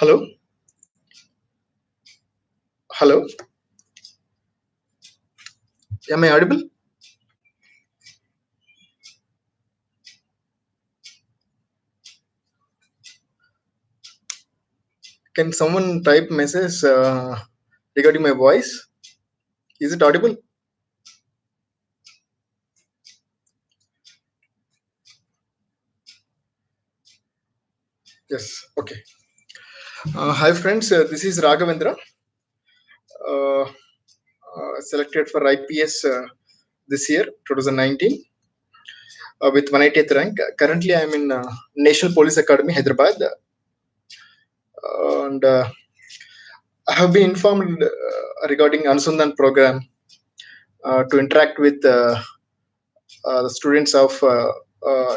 Hello? Hello? Am I audible? Can someone type message regarding my voice? Is it audible? Yes. Okay. Hi friends. This is Raghavendra. Selected for IPS this year, 2019, with 180th rank. Currently, I am in National Police Academy, Hyderabad, and I have been informed regarding Anusandhan program to interact with the students of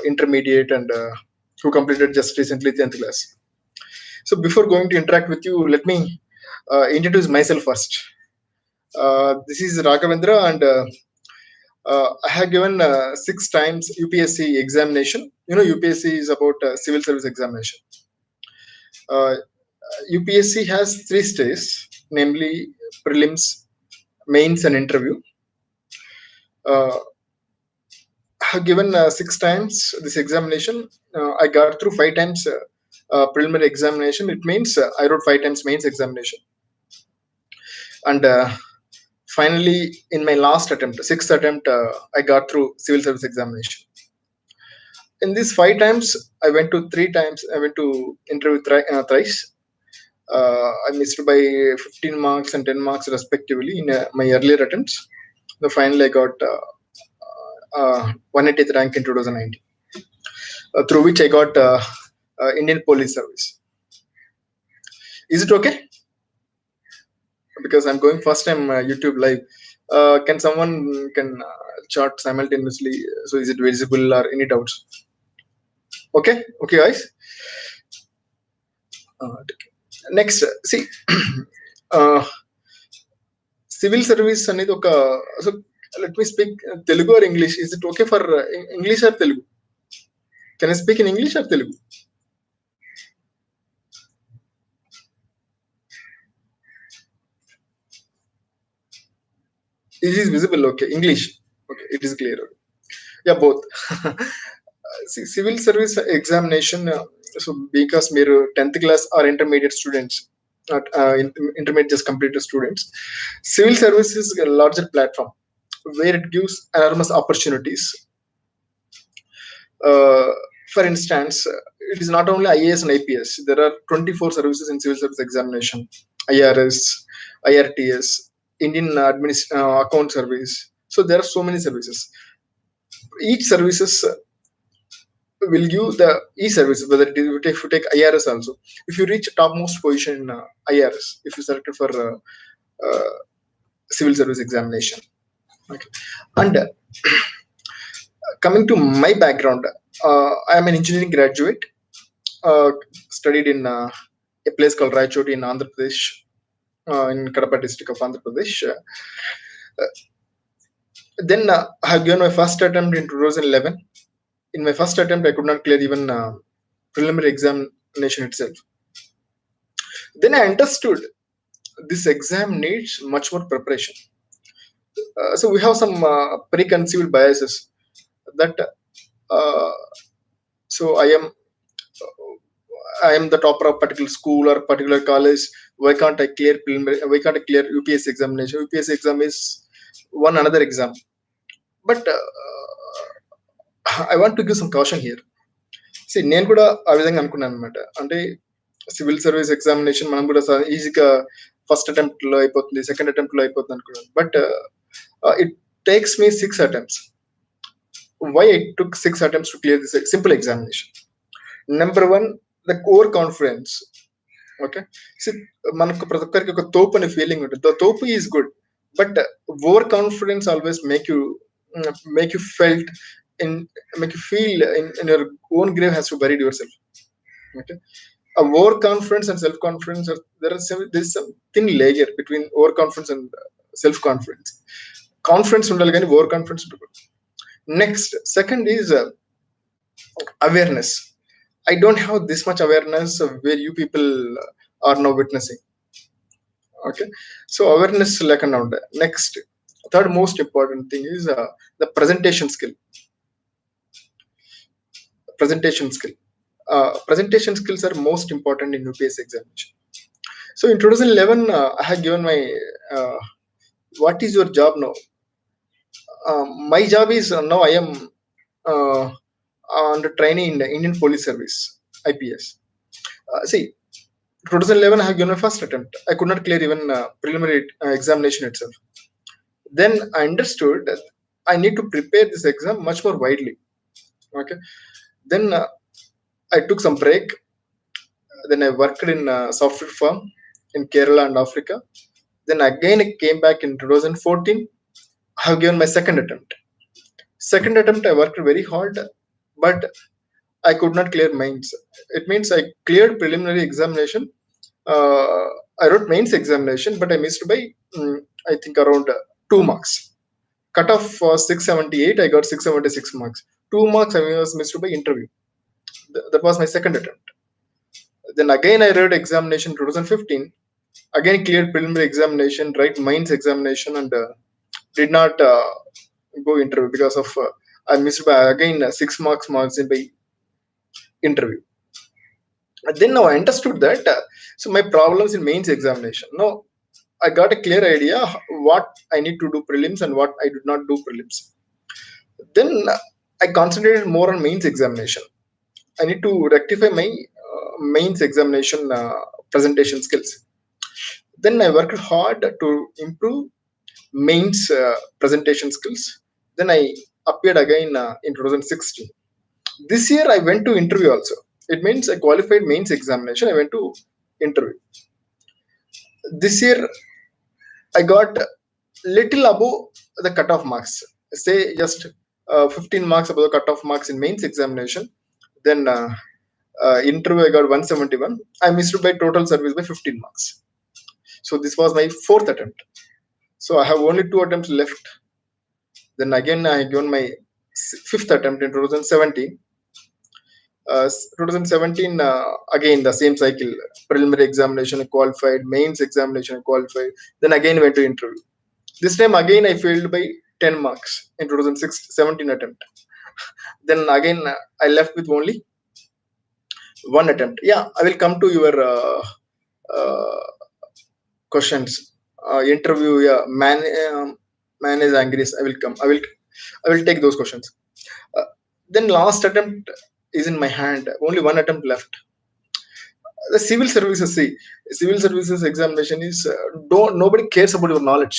intermediate and who completed just recently 10th class. So before going to interact with you, let me introduce myself first. This is Raghavendra, and I have given 6 times UPSC examination. You know, UPSC is about civil service examination. UPSC has 3 stages, namely prelims, mains, and interview. I have given 6 times this examination. I got through 5 times preliminary examination. It means I wrote 5 times mains examination. And finally, in my last attempt, 6th attempt, I got through civil service examination. In these 5 times, I went to 3 times. I went to interview thrice. I missed by 15 marks and 10 marks respectively in my earlier attempts. The finally I got 180th rank in 2019, through which I got Indian Police Service. Is it okay? Because I'm going first time YouTube live. Can someone can chart simultaneously? So is it visible or any doubts? Okay, guys. Next, see, civil service అనేది ఒక so let me speak Telugu or English. Is it okay for English or Telugu? Can I speak in English or Telugu? It is visible. Okay, English. Okay, it is clear. Yeah, both. See, civil service examination. So because మీరు 10th class or intermediate students, intermediate just completed students, civil service is a larger platform where it gives enormous opportunities. For instance, it is not only IAS and IPS. There are 24 services in civil service examination: IRS, IRTS, Indian Account Service. So there are so many services. Each services will give the e-service, whether if you take IRS also. If you reach topmost position in IRS, if you selected for civil service examination. Okay. And coming to my background, I am an engineering graduate, studied in a place called Raichoti in Andhra Pradesh, in Kadapa district of Andhra Pradesh. Then I have given my first attempt in 2011. In my first attempt, I could not clear even preliminary examination itself. Then I understood this exam needs much more preparation. So we have some preconceived biases that so I am the topper of particular school or particular college. Why can't I clear preliminary? Why can't I clear UPSC examination? UPSC exam is one another exam. But I want to give some caution here. See, నేను కూడా ఆ విధంగా అనుకున్నాను అనమాట. అంటే civil service examination మనం కూడా ఈజీగా ఫస్ట్ అటెంప్ట్ లో అయిపోతుంది, సెకండ్ అటెంప్ట్ లో అయిపోతుంది అనుకున్నాను. But it takes me 6 attempts. Why I took 6 attempts to clear this simple examination? Number one, the core confidence. Okay, see, మనకు ప్రతి ఒక్కరికి ఒక తోపు అనే ఫీలింగ్ ఉంటుంది. ద తోపు is good, but over confidence always make you felt make you feel in your own grave has to bury yourself. Okay, overconfidence and self-confidence there is some thin layer between overconfidence and self-confidence. Confidence undali gaani overconfidence ఉండకూడదు. Next, second is awareness. I don't have this much awareness of where you people are now witnessing. Okay, so awareness lekanda unde. Next, third most important thing is the presentation skill. Presentation skills are most important in UPS examination. So in 2011, I had given my what is your job now? My job is now I am uh, under training in the Indian Police Service, IPS. See, 2011 I have given my first attempt. I could not clear even preliminary examination itself. Then I understood that I need to prepare this exam much more widely. Okay. Then I took some break. Then I worked in a software firm in Kerala and Africa. Then again I came back in 2014. I have given my second attempt. Second attempt I worked very hard, but I could not clear mains. It means I cleared preliminary examination. Uh, I wrote mains examination, but I missed by I think around 2 marks. Cut off for 678, I got 676 marks. 2 marks I was missed by interview. That was my second attempt. Then again I wrote examination 2015. Again cleared preliminary examination, right mains examination, and did not go interview because of I missed by again 6 marks in by interview. Then now I understood that so my problems in mains examination. Now I got a clear idea what I need to do prelims and what I did not do prelims. Then I concentrated more on mains examination. I need to rectify my mains examination presentation skills. Then I worked hard to improve mains presentation skills. Then I appeared again in 2016. This year I went to interview also. It means I qualified mains examination. I went to interview. This year I got little above the cutoff marks. Say just 15 marks above the cutoff marks in mains examination. Then interview I got 171. I missed by total service by 15 marks. So this was my fourth attempt. So I have only 2 attempts left. Then again I given my fifth attempt in 2017. 2017 again the same cycle. Preliminary examination I qualified, mains examination I qualified. Then again went to interview. This time again I failed by 10 marks in 2017 attempt. Then again I left with only one attempt. Yeah, I will come to your uh, questions. Interview, yeah, man is angry. I will take those questions. Uh, then last attempt is in my hand. Only one attempt left. The civil services. See, civil services examination is don't nobody cares about your knowledge.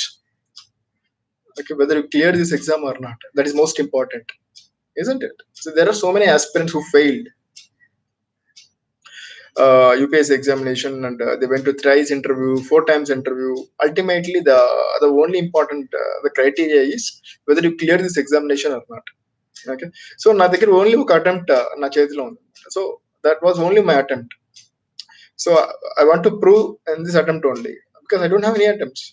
Okay, whether you clear this exam or not, that is most important, isn't it? So there are so many aspirants who failed UPS examination, and they went to thrice interview, 4 times interview. Ultimately, the only important the criteria is whether you clear this examination or not. Okay, so నా దగ్గర only ఒక attempt నా చేతిలో ఉంది. So that was only my attempt. So I want to prove in this attempt only because I don't have any attempts.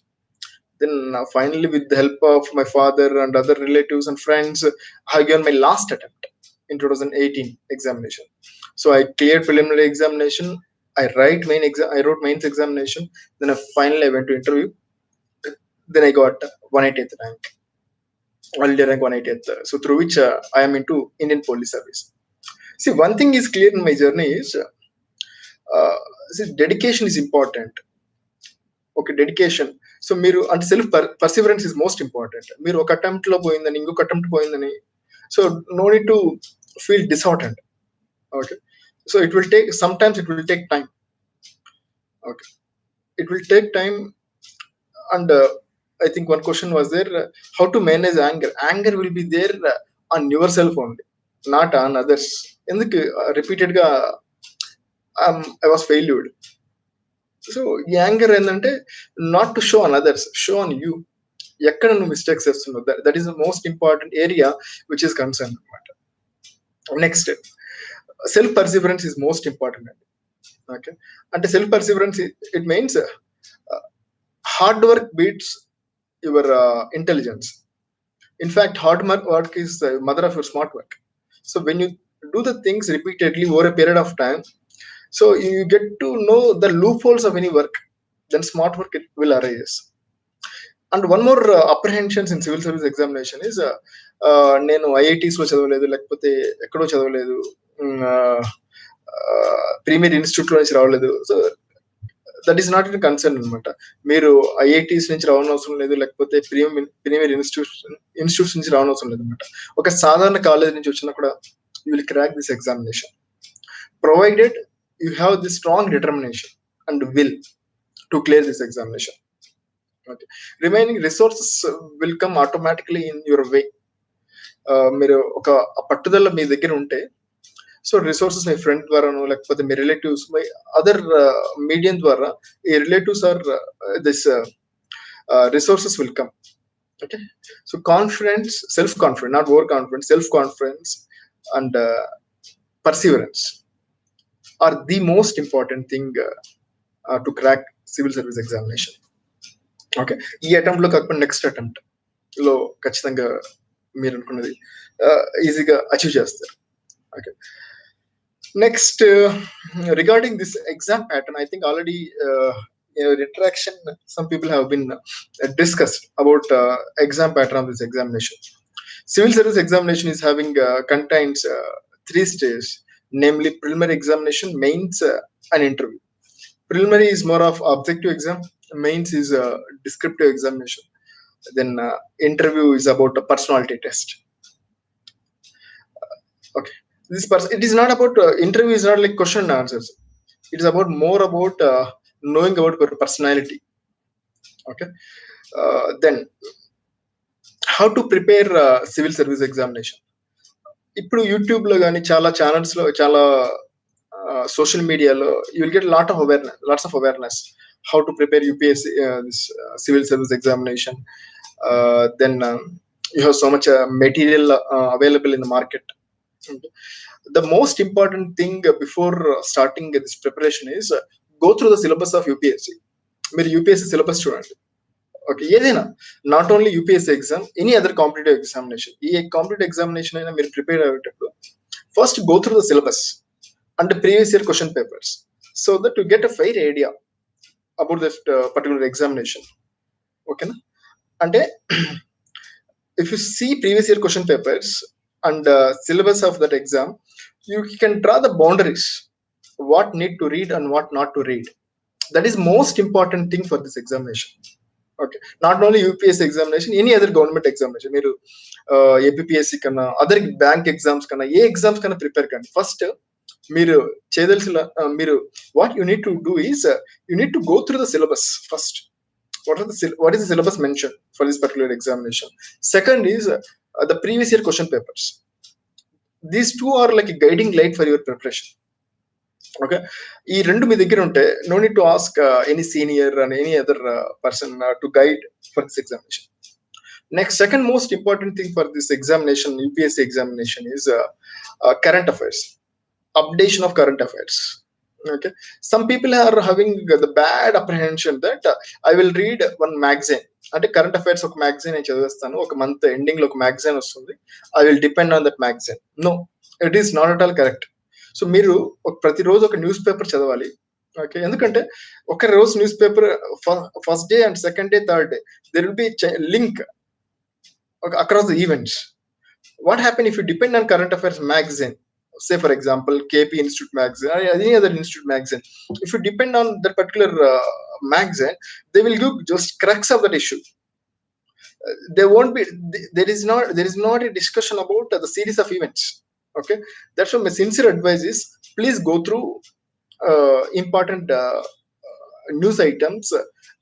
Then finally, with the help of my father and other relatives and friends, I given my last attempt in 2018 examination. So I cleared preliminary examination. I wrote mains examination. Then finally I went to interview. Then I got 180th rank, all India rank 180th. So through which I am into Indian Police Service. See, one thing is clear in my journey is see, dedication is important. Okay, dedication. So మీరు అంటే self perseverance is most important. మీరు ఒక attempt లో పోయిందని ఇంకొక attempt పోయిందని so no need to feel disheartened. Okay, so it will take sometimes it will take time. Okay, it will take time. And I think one question was there, how to manage anger. Anger will be there on yourself only, not on others. ఎందుకు repeated గా I was failed. So ఈ anger ఏంటంటే not to show on others, show on you. ఎక్కడ నువ్వు mistakes చేస్తున్నావు, that is the most important area which is concern అనమాట. Next, self perseverance is most important అండి. Okay, అంటే self perseverance it means hard work beats your intelligence. In fact hard work is mother of your smart work. So when you do the things repeatedly over a period of time, So you get to know the loopholes of any work, then smart work it will arise. And one more apprehensions in civil service examination is నేను ఐఐటీస్లో చదవలేదు, లేకపోతే ఎక్కడో చదవలేదు, premier ఇన్స్టిట్యూట్లో నుంచి రావలేదు. So that is not in concern అనమాట. మీరు ఐఐటీస్ నుంచి రావనవసరం లేదు, లేకపోతే ప్రీమియర్ ఇన్స్టిట్యూట్స్ నుంచి రావనవసరం లేదు అనమాట. ఒక సాధారణ కాలేజ్ నుంచి వచ్చినా కూడా you will crack this examination, provided you have the strong determination and will to clear this examination. Okay. Remaining resources will come automatically in your way. మీరు ఒక పట్టుదల మీ దగ్గర ఉంటే, సో రిసోర్సెస్ మీ ఫ్రెండ్ ద్వారాను, లేకపోతే మీ రిలేటివ్స్, మై అదర్ మీడియం ద్వారా ఈ relatives are this resources will come. Okay. So confidence, self-confidence, not overconfidence, self-confidence and perseverance are the most important thing to crack civil service examination. Okay. ఈ attempt లో కాకపోతే next attempt లో ఖచ్చితంగా మీరు అనుకున్నది ఈజీగా అచీవ్ చేస్తారు. Okay. Next regarding this exam pattern, I think already interaction some people have been discussed about exam pattern of this examination. Civil service examination is having contains 3 stages, namely preliminary examination, mains and interview. Preliminary is more of objective exam, mains is a descriptive examination, then interview is about a personality test. Okay, it is not about interview is not like question and answers, it is about more about knowing about your personality. Okay. Then how to prepare civil service examination. ఇప్పుడు YouTube లో కానీ చాలా channels లో, చాలా social media you will get lots of awareness how to prepare UPSC this civil service examination. Then you have so much material available in the market. The most important thing before starting this preparation is go through the syllabus of UPSC. మీరు UPSC syllabus చూడండి. Okay, ఏదైనా, not only UPSC exam, any other competitive examination, ఈ competitive examination అయినా మీరు prepare అయ్యేటప్పుడు first go through the syllabus and the previous year question papers, so that you get a fair idea about that particular examination. Okay na? And if you see previous year question papers and syllabus of that exam, you can draw the boundaries, what need to read and what not to read. That is most important thing for this examination. Okay, not only UPSC examination, any other government examination, మీరు APPSC కన్నా, other bank exams కన్నా, ఏ exams కన్నా prepare కండి. First మీరు చేయదలసిన మీరు what you need to do is you need to go through the syllabus first. What is the syllabus mentioned for this particular examination? Second is the previous year question papers. These two are like a guiding light for your preparation. Okay, ఈ రెండు మీ దగ్గర ఉంటే no need to ask any senior and any other person to guide for this examination. Next, second most important thing for this examination, UPSC examination, is current affairs, updation of current affairs. Okay, some people are having the bad apprehension that I will read one magazine, అంటే current affairs ఒక magazine నేను చదివేస్తాను, ఒక month ending లో ఒక magazine వస్తుంది, I will depend on that magazine. No, it is not at all correct. So మీరు ప్రతిరోజు ఒక న్యూస్ పేపర్ చదవాలి. ఓకే, ఎందుకంటే ఒక రోజు news paper first day and second day, third day there will be link across the events. What happen if you depend on current affairs magazine, say for example KP Institute magazine or any other institute magazine? If you depend on that particular magazine, they will give just crux of that issue. There won't be, there is not a discussion about the series of events. Okay, that's why my sincere advice is please go through important news items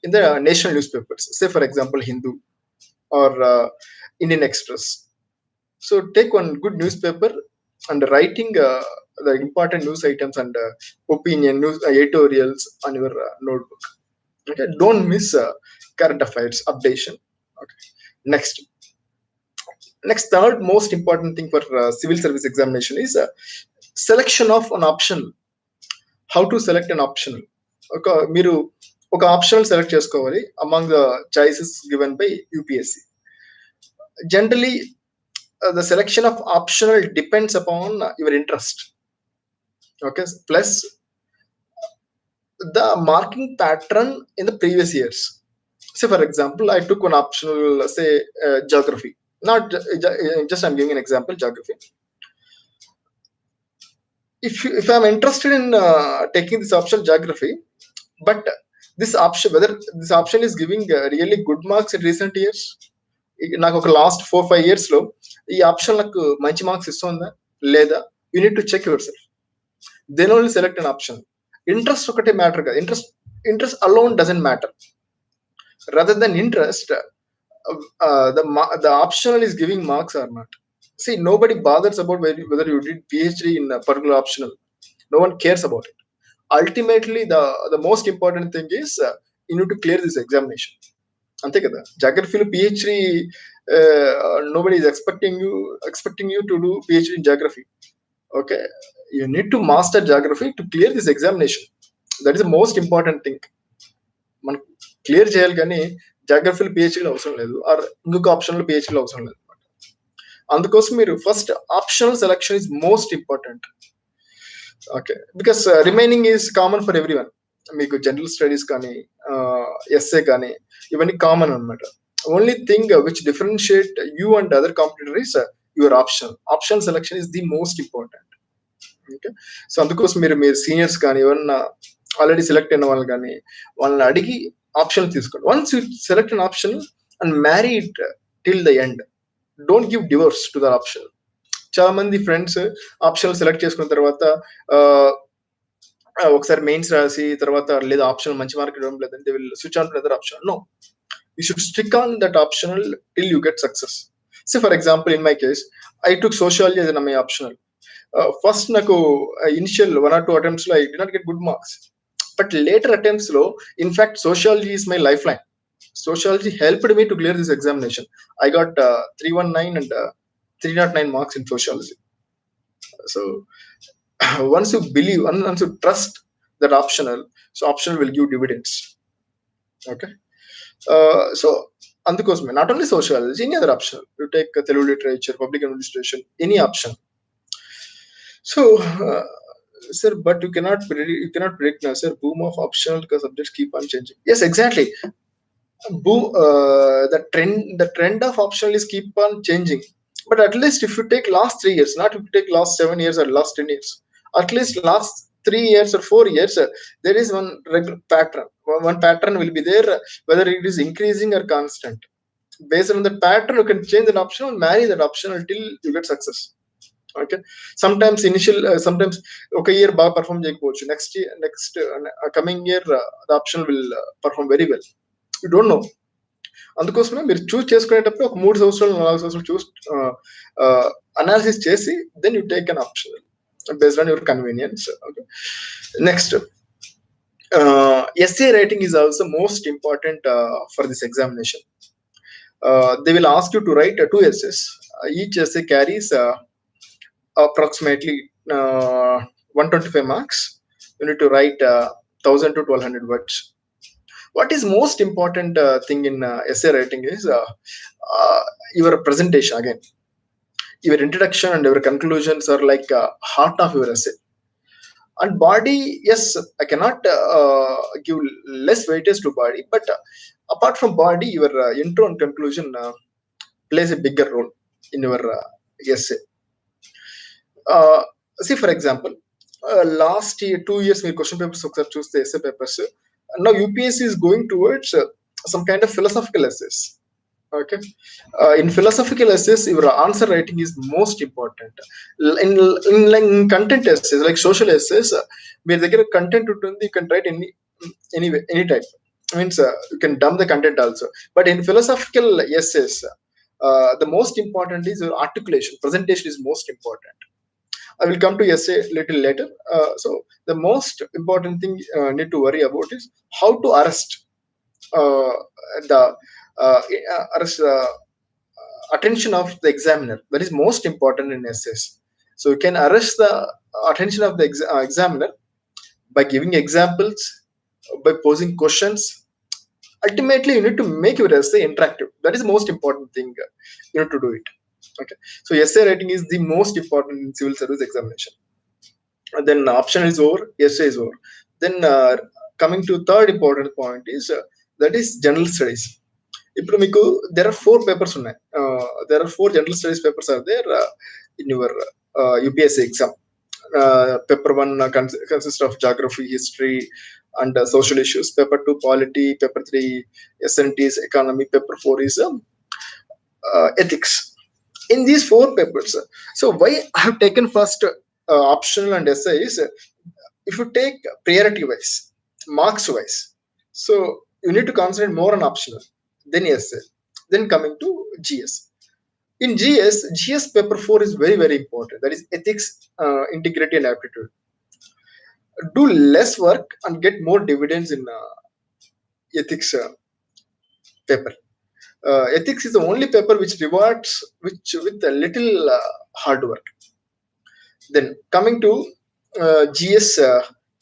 in the national newspapers, say for example Hindu or Indian Express. So take one good newspaper and writing the important news items and opinion news editorials on your notebook. Okay, don't miss current affairs updation. Okay, next third most important thing for civil service examination is selection of an optional. How to select an optional? Okay, మీరు ఒక optional select చేసుకోవాలి among the choices given by UPSC. Generally the selection of optional depends upon your interest. Okay, plus the marking pattern in the previous years. Say for example, I took one optional, say geography. Not just I'm giving an example, geography. If I'm interested in taking this option geography, but this option, whether this option is giving really good marks in recent years, నాకు ఒక last 4-5 years లో ఈ option నాకు మంచి marks ఇస్తుందా లేదా, you need to check yourself, then only select an option. Interest ఒకటే matter కాదు, interest alone doesn't matter. Rather than interest, the optional is giving marks or not. See, nobody bothers about whether you did PhD in a particular optional. No one cares about it. Ultimately, the most important thing is you need to clear this examination. అంతే కదా. జాగ్రఫీలో PhD, nobody is expecting you to do PhD in geography. Okay, you need to master geography to clear this examination. That is the most important thing. మనం clear చేయాలి, కానీ జాగ్రఫీలో పిహెచ్డీలో అవసరం లేదు, are ఇంకొక ఆప్షన్లో పిహెచ్డీలో అవసరం లేదు. అందుకోసం మీరు first optional selection is most important. Okay, because remaining is common for every one. మీకు జనరల్ స్టడీస్ కానీ ఎస్ఏ కానీ ఇవన్నీ కామన్ అనమాట. Only thing which differentiate you and other competitor is your optional selection is the most important. Okay, so అందుకోసం మీరు seniors కానీ ఎవరన్నా already select అయిన వాళ్ళు కానీ వాళ్ళని అడిగి ఆప్షన్ తీసుకోండి. Once you select an option and marry it till the end, don't give divorce to the option. చాలా మంది ఫ్రెండ్స్ ఆప్షన్ సెలెక్ట్ చేసుకున్న తర్వాత ఒకసారి మెయిన్స్ రాసి తర్వాత లేదా ఆప్షన్ మంచి మార్క్ ఇవ్వడం లేదంటే they will switch on to other option. No, you should stick on that optional till you get success. So for example, in my case I took sociology as my optional. First నాకు initial 1 or 2 attempts లో I did not get good marks, but later attempts లో in fact sociology is my lifeline. Sociology helped me to clear this examination. I got 319 and 309 marks in sociology. So once you believe and once you trust that optional, so optional will give dividends. Okay, so అందుకోసమే not only sociology, any other option, you take Telugu literature, public administration, any option. So sir, but you cannot predict now, sir, boom of optional because subjects keep on changing. Yes, exactly. The trend of optional is keep on changing, but at least if you take last 3 years, not if you take last 7 years or last 10 years, at least last 3 years or 4 years, there is one regular pattern. One pattern will be there, whether it is increasing or constant. Based on that pattern, you can change that option and marry that option until you get success. Okay, sometimes sometimes okay year baga perform cheyikochu, next coming year the option will perform very well. You don't know. అందుకోసమే మీరు చూస్ చేసుకునేటప్పుడు ఒక 3 సంవత్సరాలు 4 సంవత్సరాలు చూస్ analysis చేసి then you take an option based on your convenience. Okay, next essay writing is also most important for this examination. They will ask you to write 2 essays. Each essay carries approximately 125 marks. You need to write 1000 to 1200 words. What is most important thing in essay writing is your presentation. Again, your introduction and your conclusions are like heart of your essay. And body, yes, I cannot give less weightage to body, but apart from body, your intro and conclusion plays a bigger role in your essay. See, for example, last 2 years my question papers ఒకసారి చూస్తే essay papers, now UPSC is going towards some kind of philosophical essays. Okay, in philosophical essays your answer writing is most important. In content essays like social essays, మీ దగ్గర content ఉంటుంది, you can write any type, means you can dump the content also. But in philosophical essays, the most important is your articulation, presentation is most important. I will come to essay little later. So the most important thing need to worry about is how to arrest the attention of the examiner. That is most important in essays. So you can arrest the attention of the examiner by giving examples, by posing questions. Ultimately, you need to make your essay interactive. That is the most important thing. You need to do it. Okay, so essay writing is the most important in civil service examination. And then option is over, essay is over. Then coming to third important point is that is general studies. ఇప్పుడు మీకు there are 4 papers ఉన్నాయి. There are 4 general studies papers are there in your UPSC exam. Paper 1 consists of geography, history, and social issues. Paper 2 polity. Paper 3 SNTs, economy. Paper 4 is ethics. In these 4 papers, so why I have taken first optional and essay is, if you take priority wise, marks wise, so you need to concentrate more on optional, then essay, then coming to GS. In GS paper 4 is very, very important. That is ethics, integrity, and aptitude. Do less work and get more dividends in ethics paper. Ethics is the only paper which rewards with a little hard work. Then coming to GS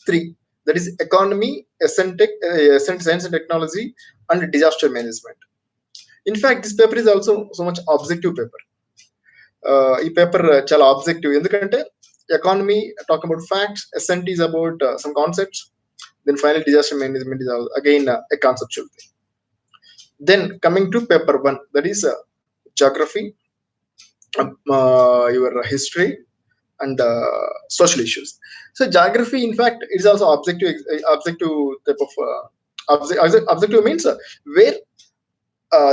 3, that is economy, science and technology, and disaster management. In fact, this paper is also so much objective paper. ఈ paper చాలా objective, ఎందుకంటే economy talk about facts, SNT is about some concepts, then finally disaster management is again a conceptual thing. Then coming to paper 1, that is geography, your history, and social issues. So geography, in fact, it is also objective type of objective means where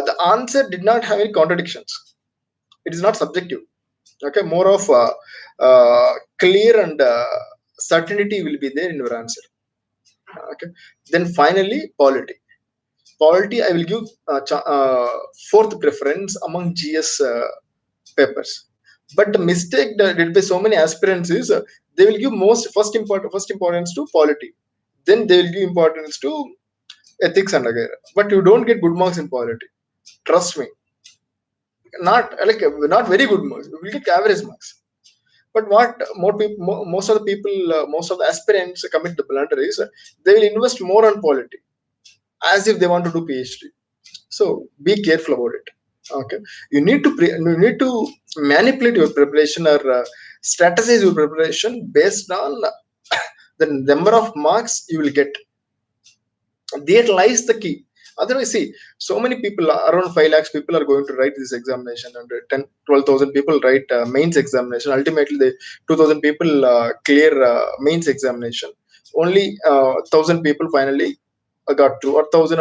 the answer did not have any contradictions. It is not subjective. Okay, more of clear and certainty will be there in your answer. Okay, then finally polity. I will give 4th preference among GS papers. But the mistake that did by so many aspirants is they will give first importance to polity, then they will give importance to ethics and again. But you don't get good marks in polity. Trust me. Not very good marks. You will get average marks. But what most of the people, most of the aspirants commit the blunder is they will invest more on polity as if they want to do PhD. So be careful about it. Okay, you need to manipulate your preparation or strategize your preparation based on the number of marks you will get. There lies the key. Otherwise, see, so many people, around 5 lakhs people are going to write this examination, and 12,000 people write mains examination. Ultimately, 2,000 people clear mains examination. Only 1,000 people finally got to, or 1,000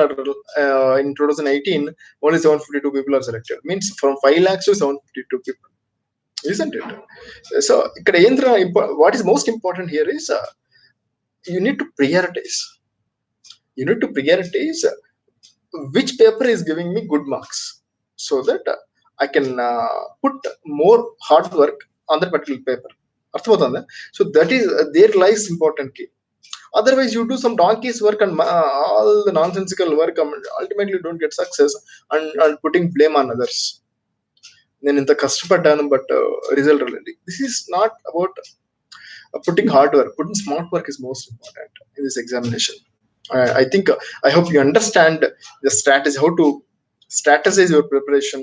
in 2018, only 752 people are selected. Means from 5 lakhs to 752 people, isn't it? So what is most important here is you need to prioritize. You need to prioritize which paper is giving me good marks, so that I can put more hard work on that particular paper. So that is there lies important key. Otherwise, you do some donkey's work and all the nonsensical work, ultimately you don't get success, and putting blame on others. Then in the kashtapaddanu, but result really. This is not about putting hard work. Putting smart work is most important in this examination. I think I hope you understand the strategy, how to strategize your preparation,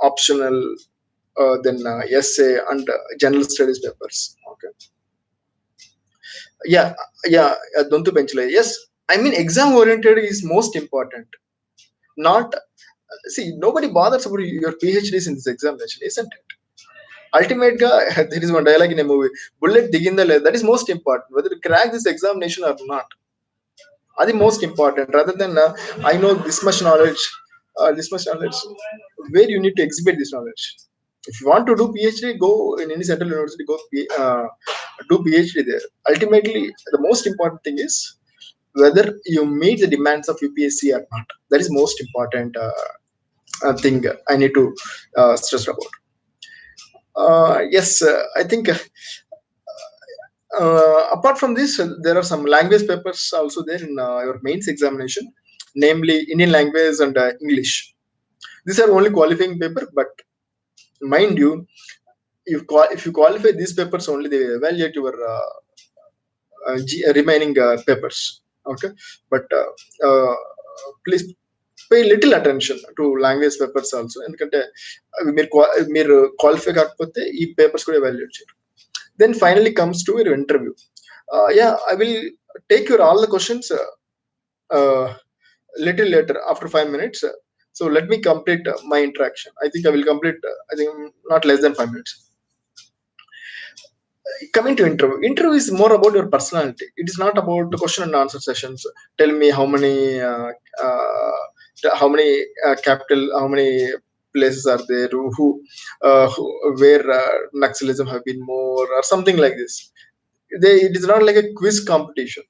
optional, then essay and general studies papers. Okay. Dontu benchla. Yes, I mean exam oriented is most important. Not, see, nobody bothers about your PhDs in this examination, isn't it? Ultimate there is one dialogue in a movie, bullet diginda leda, that is most important, whether you crack this examination or not. That is most important, rather than I know this much knowledge, where you need to exhibit this knowledge. If you want to do PhD, go in any central university, go do PhD there. Ultimately, the most important thing is whether you meet the demands of UPSC or not. That is most important thing I need to stress about. Yes, I think apart from this, there are some language papers also there in your mains examination, namely Indian language and English. These are only qualifying paper, but mind you, if you qualify these papers only, they evaluate your remaining papers. Okay, but please pay little attention to language papers also, ఎందుకంటే మీరు qualify కాకపోతే ఈ papers కూడా evaluate చేయరు. Then finally comes to your interview. I will take your all the questions little later after 5 minutes. So let me complete my interaction. I think I will complete. I think not less than 5 minutes. Coming to interview is more about your personality. It is not about the question and answer sessions. Tell me how many capital, how many places are there, who where Naxalism have been more, or something like this. It is not like a quiz competition.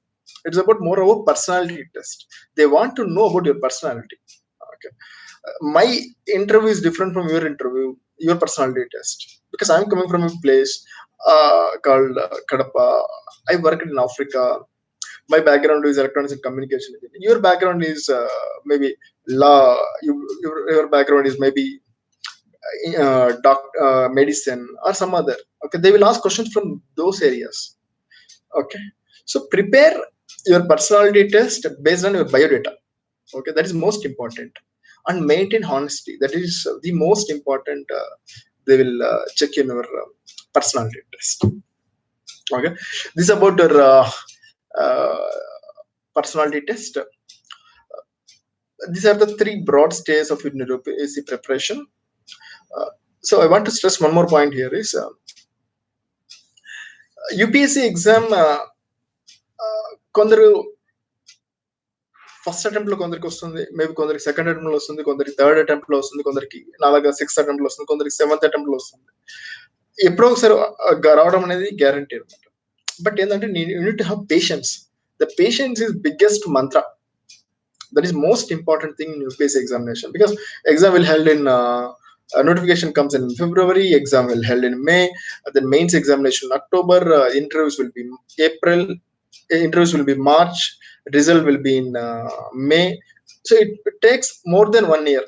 It's about more about personality test. They want to know about your personality. Okay. My interview is different from your interview, your personality test, because I'm coming from a place called Kadapa. I worked in Africa. My background is electronics and communication. Your background is maybe law. Your background is maybe medicine or some other. Okay, they will ask questions from those areas. Okay, so prepare your personality test based on your biodata. Okay, that is most important. And maintain honesty, that is the most important. They will check in your personality test. Okay, this is about your uh, personality test. These are the three broad stages of UPSC preparation. So I want to stress one more point here is UPSC exam కొందరు first attempt లో కొందరికి వస్తుంది, maybe కొందరికి second attempt లో వస్తుంది, కొందరికి third attempt లో వస్తుంది, కొందరికి నాలుగా సిక్స్త్ అటెంప్ట్ లో వస్తుంది, కొందరికి సెవెంత్ అటెంప్ట్ లో వస్తుంది. ఎప్పుడో ఒకసారి రావడం అనేది గ్యారంటీ అనమాట. బట్ ఏంటంటే unit have patience. The patience is biggest Mantra. That is most important thing in UPSC examination, because exam will held in notification comes in February, exam will held in May, then mains examination in October, interviews will be April, interviews will be March, result will be in May. So it takes more than 1 year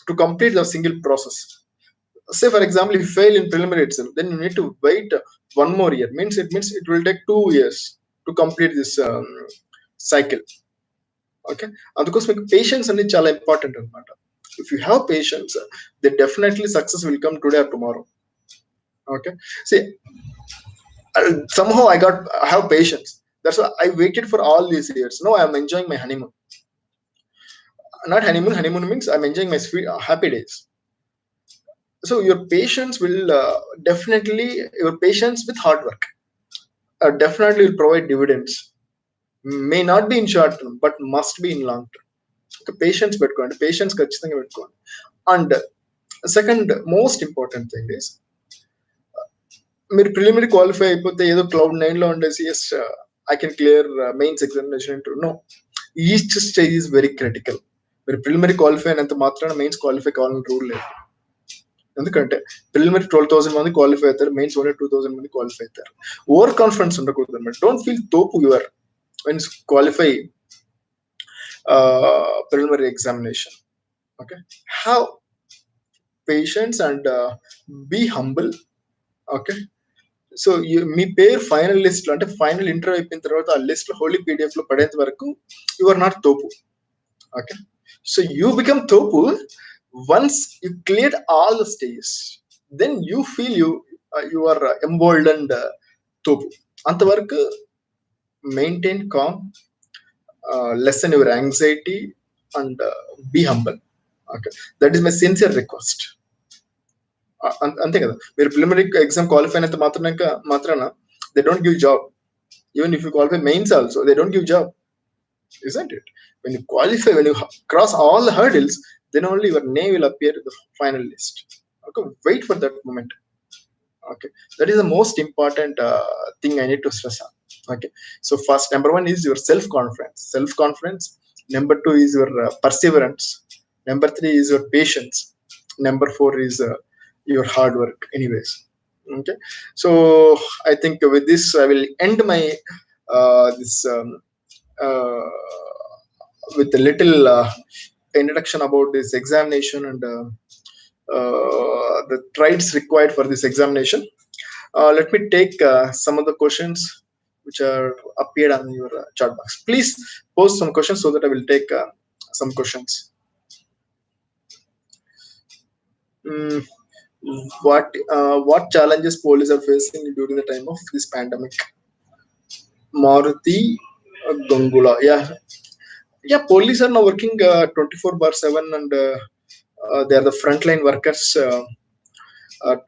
to complete the single process. Say for example, if you fail in preliminary itself, then you need to wait 1 more year. Means it will take 2 years to complete this cycle. Okay, అందుకోసం మీకు patience అనేది చాలా important అనమాట. If you have patience, they definitely success will come today or tomorrow. Okay, see, somehow I have patience. That's why I waited for all these years. Now I am enjoying my honeymoon. Not honeymoon. Honeymoon means I'm enjoying my sweet happy days. So your patience will definitely, your patience with hard work definitely will provide dividends. May not be in short term, but must be in long term. Patience పెట్టుకోండి, patience ఖచ్చితంగా పెట్టుకోండి. And second most important thing is, మీరు preliminary qualify అయిపోతే ఏదో Cloud9 లో ఉండేసి yes I can clear mains examination. No, each stage is very critical. మీరు preliminary qualify అయినంత మాత్రాన మెయిన్స్ క్వాలిఫై కావాలని రూల్ లేదు. ఎందుకంటే ప్రిలిమినరీ 12,000 మంది క్వాలిఫై అవుతారు, మెయిన్స్ ఓన్లీ 2,000 మంది క్వాలిఫై అవుతారు. ఓవర్ కాన్ఫిడెన్స్ ఉండకూడదు అనమాట. డోంట్ ఫీల్ తోపు your when qualify preliminary examination. Okay, have patience and be humble. Okay, so మీ పేరు ఫైనల్ లిస్ట్ లో, అంటే ఫైనల్ ఇంటర్వ్యూ అయిపోయిన తర్వాత ఆ లిస్ట్ లో హోలీ పీడిఎఫ్ లో పడేంత వరకు యు ఆర్ నాట్ తోపు. ఓకే, సో యూ బికమ్ తోపు once you clear all the stages. Then you feel you are emboldened తోపు. అంతవరకు maintain calm, lessen your anxiety and be humble. Okay, that is my sincere request. అంతే కదా, మీరు preliminary exam qualify అయినంత మాత్రాన they don't give job. Even if you qualify mains also, they don't give job, isn't it? When you qualify, when you cross all the hurdles, then only your name will appear in the final list. Okay, wait for that moment. Okay, that is the most important thing I need to stress on. Okay, so first, number one is your self-confidence. Number two is your perseverance. Number three is your patience. Number four is your hard work anyways. Okay, so I think with this I will end my this with a little introduction about this examination and the traits required for this examination. Let me take some of the questions which are appeared on your chat box. Please post some questions so that I will take some questions. What challenges police are facing during the time of this pandemic? Maruti Gongula, yeah. Police are now working 24/7, and they are the frontline workers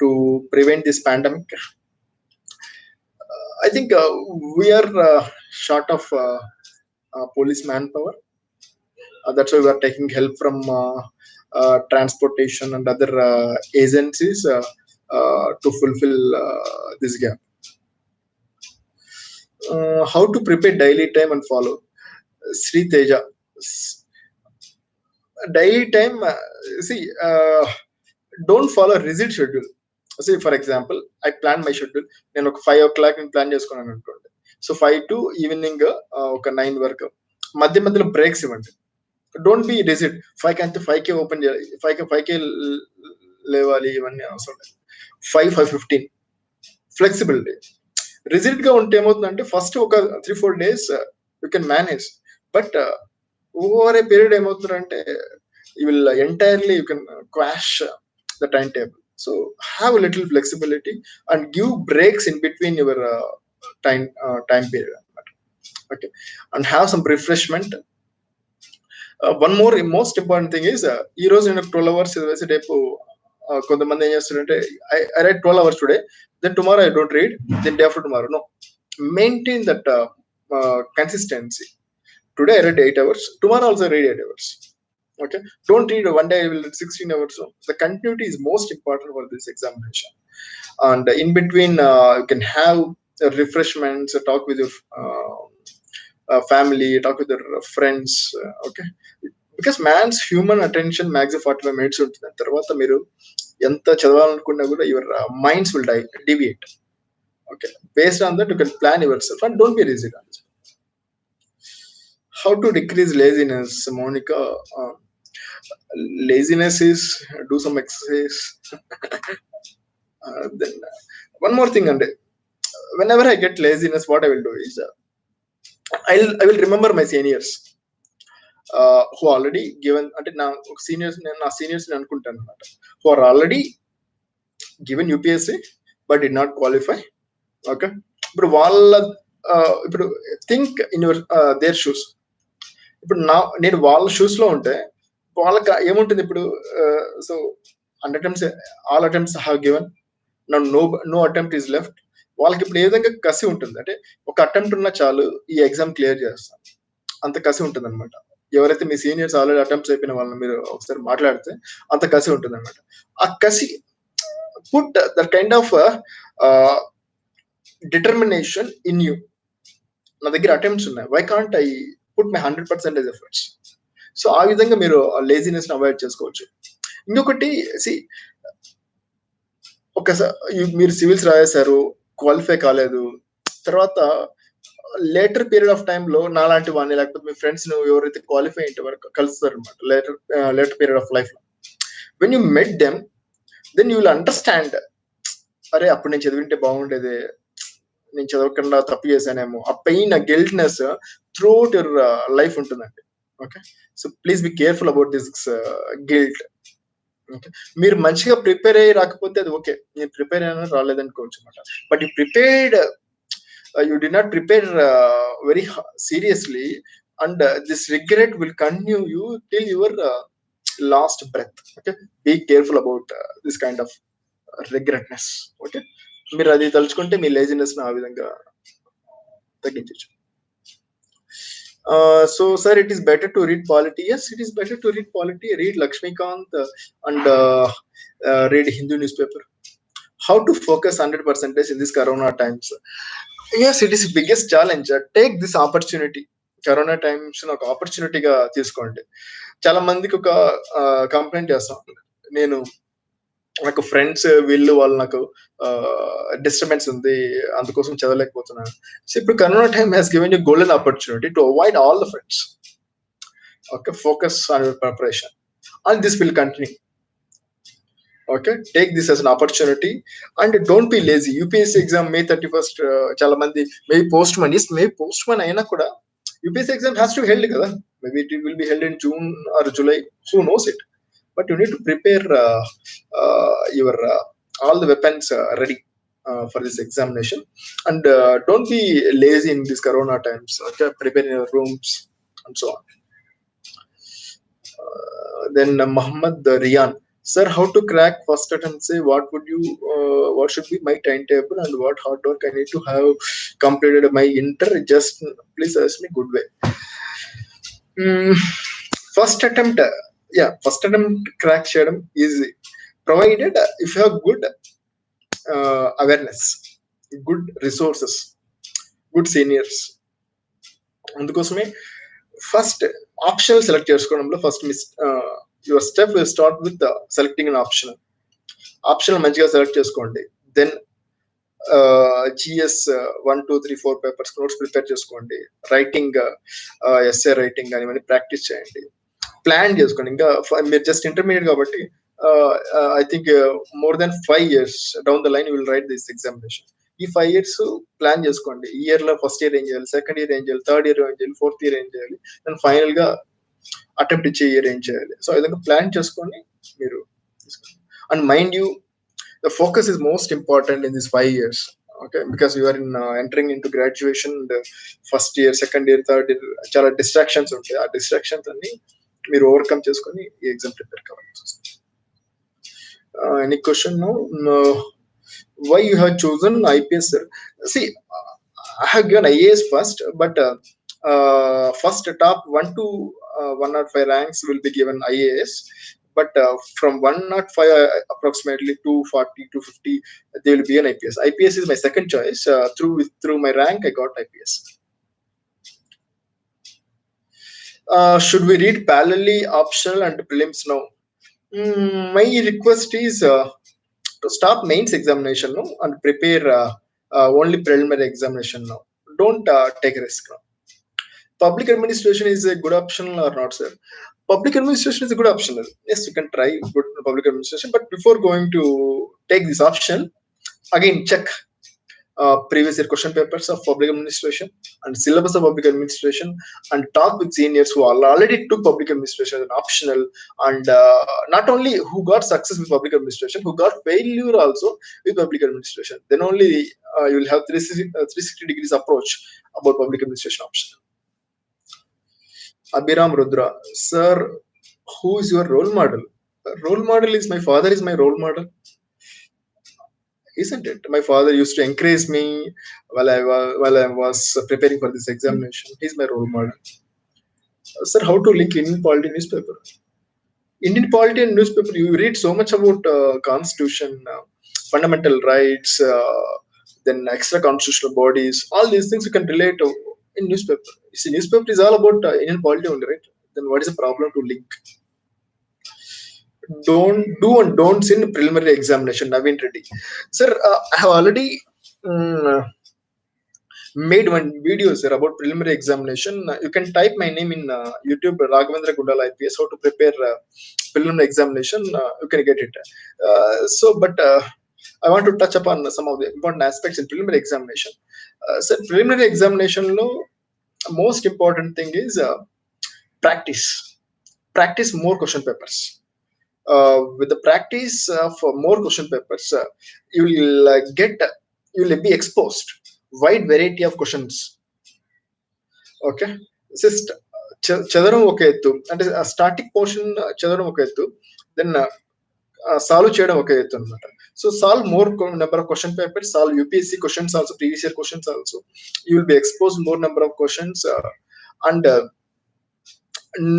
to prevent this pandemic. I think we are short of police manpower. That's why we are taking help from transportation and other agencies to fulfill this gap. How to prepare daily time and follow? Sri Teja. Daily time, see, don't follow rigid schedule. See, for example, I plan my schedule. నేను ఒక 5 o'clock నేను plan చేసుకున్నాను అనుకోండి. So 5 to evening ఒక 9 వరకు మధ్య మధ్యలో breaks ఇవ్వండి. డోంట్ బి రిజిడ్ 5 కి ఓపెన్ చేయాలి, 5కి లేవాలి, ఇవన్నీ అవసరం లేదు. 5:15 ఫ్లెక్సిబిలిటీ. రిజిడ్ గా ఉంటే ఏమవుతుందంటే ఫస్ట్ ఒక 3-4 days you can manage, but over a period ఏమవుతుందంటే you will entirely you can crash the timetable. So have a little flexibility and give breaks in between your time period. Okay, and have some refreshment. One more most important thing is ఈ రోజు నేను 12 hours వేసి రేపు కొంతమంది ఏం చేస్తారంటే I read 12 hours today, then tomorrow I don't read, then day after tomorrow. No, maintain that consistency. Today I read 8 hours, tomorrow also read 8 hours. Okay, don't read one day I will read 16 hours. So the continuity is most important for this examination, and in between you can have refreshments, talk with your family, talk with your friends. Okay, because man's human attention max 45 minutes ఉంటుంది. తర్వాత మీరు ఎంత చదవాలనుకున్నా కూడా your minds will deviate. Okay, based on that you can plan yourself and don't be rigid on this. How to decrease laziness, Monica? Laziness is do some exercise. Then one more thing, and whenever I get laziness, what I will do is I will remember my seniors who already given, అంటే నా seniors ని అనుకుంటాను అనమాట, who are already given UPSC but did not qualify. Okay, ఇప్పుడు వాళ్ళ ఇప్పుడు think in your their shoes. ఇప్పుడు నేను వాళ్ళ షూస్ లో ఉంటే వాళ్ళకి ఏముంటుంది ఇప్పుడు? So 100 attempts, all attempts have given, no attempt is left. వాళ్ళకి ఇప్పుడు ఏ విధంగా కసి ఉంటుంది అంటే ఒక అటెంప్ట్ ఉన్నా చాలు ఈ ఎగ్జామ్ క్లియర్ చేస్తాను, అంత కసి ఉంటుంది అనమాట. ఎవరైతే మీ సీనియర్స్ ఆల్రెడీ అటెంప్ట్స్ అయిపోయిన వాళ్ళని మీరు ఒకసారి మాట్లాడితే అంత కసి ఉంటుంది అనమాట. ఆ కసి put that kind of determination in you. నా దగ్గర అటెంప్ట్స్ ఉన్నాయి, why can't I put my 100% efforts. So ఆ విధంగా మీరు లేజినెస్ ని అవాయిడ్ చేసుకోవచ్చు. ఇంకొకటి, ఒకసారి మీరు సివిల్స్ రాసేసారు, క్వాలిఫై కాలేదు, తర్వాత లేటర్ పీరియడ్ ఆఫ్ టైమ్ లో నాలాంటి వాడిని లేకపోతే మీ ఫ్రెండ్స్ ఎవరైతే క్వాలిఫై అయ్యే వరకు కలుస్తారు అనమాట లేటర్ పీరియడ్ ఆఫ్ లైఫ్ లో. When you met them, then you will understand, అరే అప్పుడు నేను చదివింటే బాగుండేది, నేను చదవకుండా తప్పు చేశానేమో. ఆ పెయిన్, ఆ గిల్ట్నెస్ త్రూ అవుట్ యువర్ లైఫ్ ఉంటుందండి. Okay, so please be careful about this guilt. Okay, మీరు మంచిగా ప్రిపేర్ అయ్యి రాకపోతే అది ఓకే, నేను ప్రిపేర్ అయినా రాలేదనుకోవచ్చు అనమాట. But you prepared, you did not prepare very seriously, and this regret will continue you till your last breath. Okay, be careful about this kind of regretness. Okay, మీరు అది తలుచుకుంటే మీ laziness ఆ విధంగా తగ్గించవచ్చు. So sir, it is better to read polity. Yes, it is better to read polity. Read Lakshmikant and read Hindu newspaper. How to focus 100% in this corona times? Yes, it is biggest challenge. Take this opportunity. Corona times ఒక ఆపర్చునిటీగా తీసుకోండి. చాలా మందికి ఒక complaint చేస్తాం, నేను నాకు friends వాళ్ళు నాకు డిస్టర్బెన్స్ ఉంది, అందుకోసం చదవలేకపోతున్నాను. సో ఇప్పుడు corona time has given you golden opportunity to avoid all the friends. Okay, focus on your preparation and this will continue. Okay, take this as an opportunity and don't be lazy. UPSC exam May 31st, చాలా మంది maybe post phone అయినా కూడా UPSC exam has to held కదా. Maybe it will be held in June or July, who knows it. But you need to prepare your all the weapons ready. for this examination. And don't be lazy in these corona times. Okay, prepare in your rooms and so on. Then Muhammad Riyan, sir, how to crack first attempt? Say, what should be my timetable and what hard work I need to have completed my inter? Just please ask me good way. Mm, first attempt, first attempt crack చేయడం easy, provided if you have good awareness, good resources, good seniors. అందుకోసమే first optional select చేసుకోవడంలో first your step will start with selecting an optional మంచిగా select చేసుకోండి. Then GS 1 2 3 4 papers notes prepare చేసుకోండి. Writing essay writing అని ఇవన్నీ practice చేయండి. Plan చేసుకోండి. ఇంకా మీరు జస్ట్ ఇంటర్మీడియట్ కాబట్టి I think more than 5 years down the line you will write this examination. ఈ 5 years ప్లాన్ చేసుకోండి. ఈ ఇయర్ లో ఫస్ట్ ఇయర్ ఏం చేయాలి, సెకండ్ ఇయర్ ఏం చేయాలి, థర్డ్ ఇయర్ ఏం చేయాలి, ఫోర్త్ ఇయర్ ఏం చేయాలి, అండ్ ఫైనల్ గా అటెంప్ట్ ఇచ్చే ఇయర్ ఏం చేయాలి. సో ఈ విధంగా ప్లాన్ చేసుకొని మీరు and mind you the focus is most important in these 5 years, okay, because you are entering into graduation, the first year, second year, third year చాలా distractions ఉంటాయి. ఆ డిస్ట్రాక్షన్స్ అన్ని మీరు ఓవర్కమ్ చేసుకొని ఈ ఎగ్జామ్ ప్రిపేర్ కావాల్సి వస్తుంది. Any question? why you have chosen IPS, sir? See, I have given IAS first, but first top 1 to 105 ranks will be given IAS. But from 105 approximately 240 250 they will be an IPS. IPS is my second choice. Through my rank I got IPS. Should we read parallelly optional and prelims now? My request is to stop mains examination now and prepare only preliminary examination now. Don't take a risk now. Public administration is a good option or not, sir? Public administration is a good option. Yes, you can try good public administration, but before going to take this option, again check previous year question papers of public administration and syllabus of public administration, and talk with seniors who already took public administration as an optional, and not only who got success with public administration, who got failure also with public administration. Then only you will have 360 degrees approach about public administration option. Abhiram Rudra, sir, who is your role model? Role model is my father is my role model, isn't it? My father used to encourage me while I was preparing for this examination. He's my role model. Sir, how to link Indian polity newspaper? Indian polity and newspaper, you read so much about constitution, fundamental rights, then extra constitutional bodies, all these things you can relate to in newspaper. You see, newspaper is all about Indian polity only, right? Then what is the problem to link? Don't do and don'ts in preliminary examination. Naveen Reddy, sir, I have already made one video, sir, about preliminary examination. You can type my name in YouTube, Raghavendra IPS, how to prepare preliminary examination. You can get it. But I want to touch upon some of the important aspects in preliminary examination. Sir, preliminary examination lo most important thing is practice more question papers. With the practice of more question papers, you will be exposed wide variety of questions. Okay, just చదవడం ఒక ఎత్తు, అంటే starting portion చదవడం ఒక ఎత్తు, then solve చేయడం ఒక ఎత్తు అనమాట. So solve more number of question papers, solve UPSC questions also, previous year questions also. You will be expose more number of questions and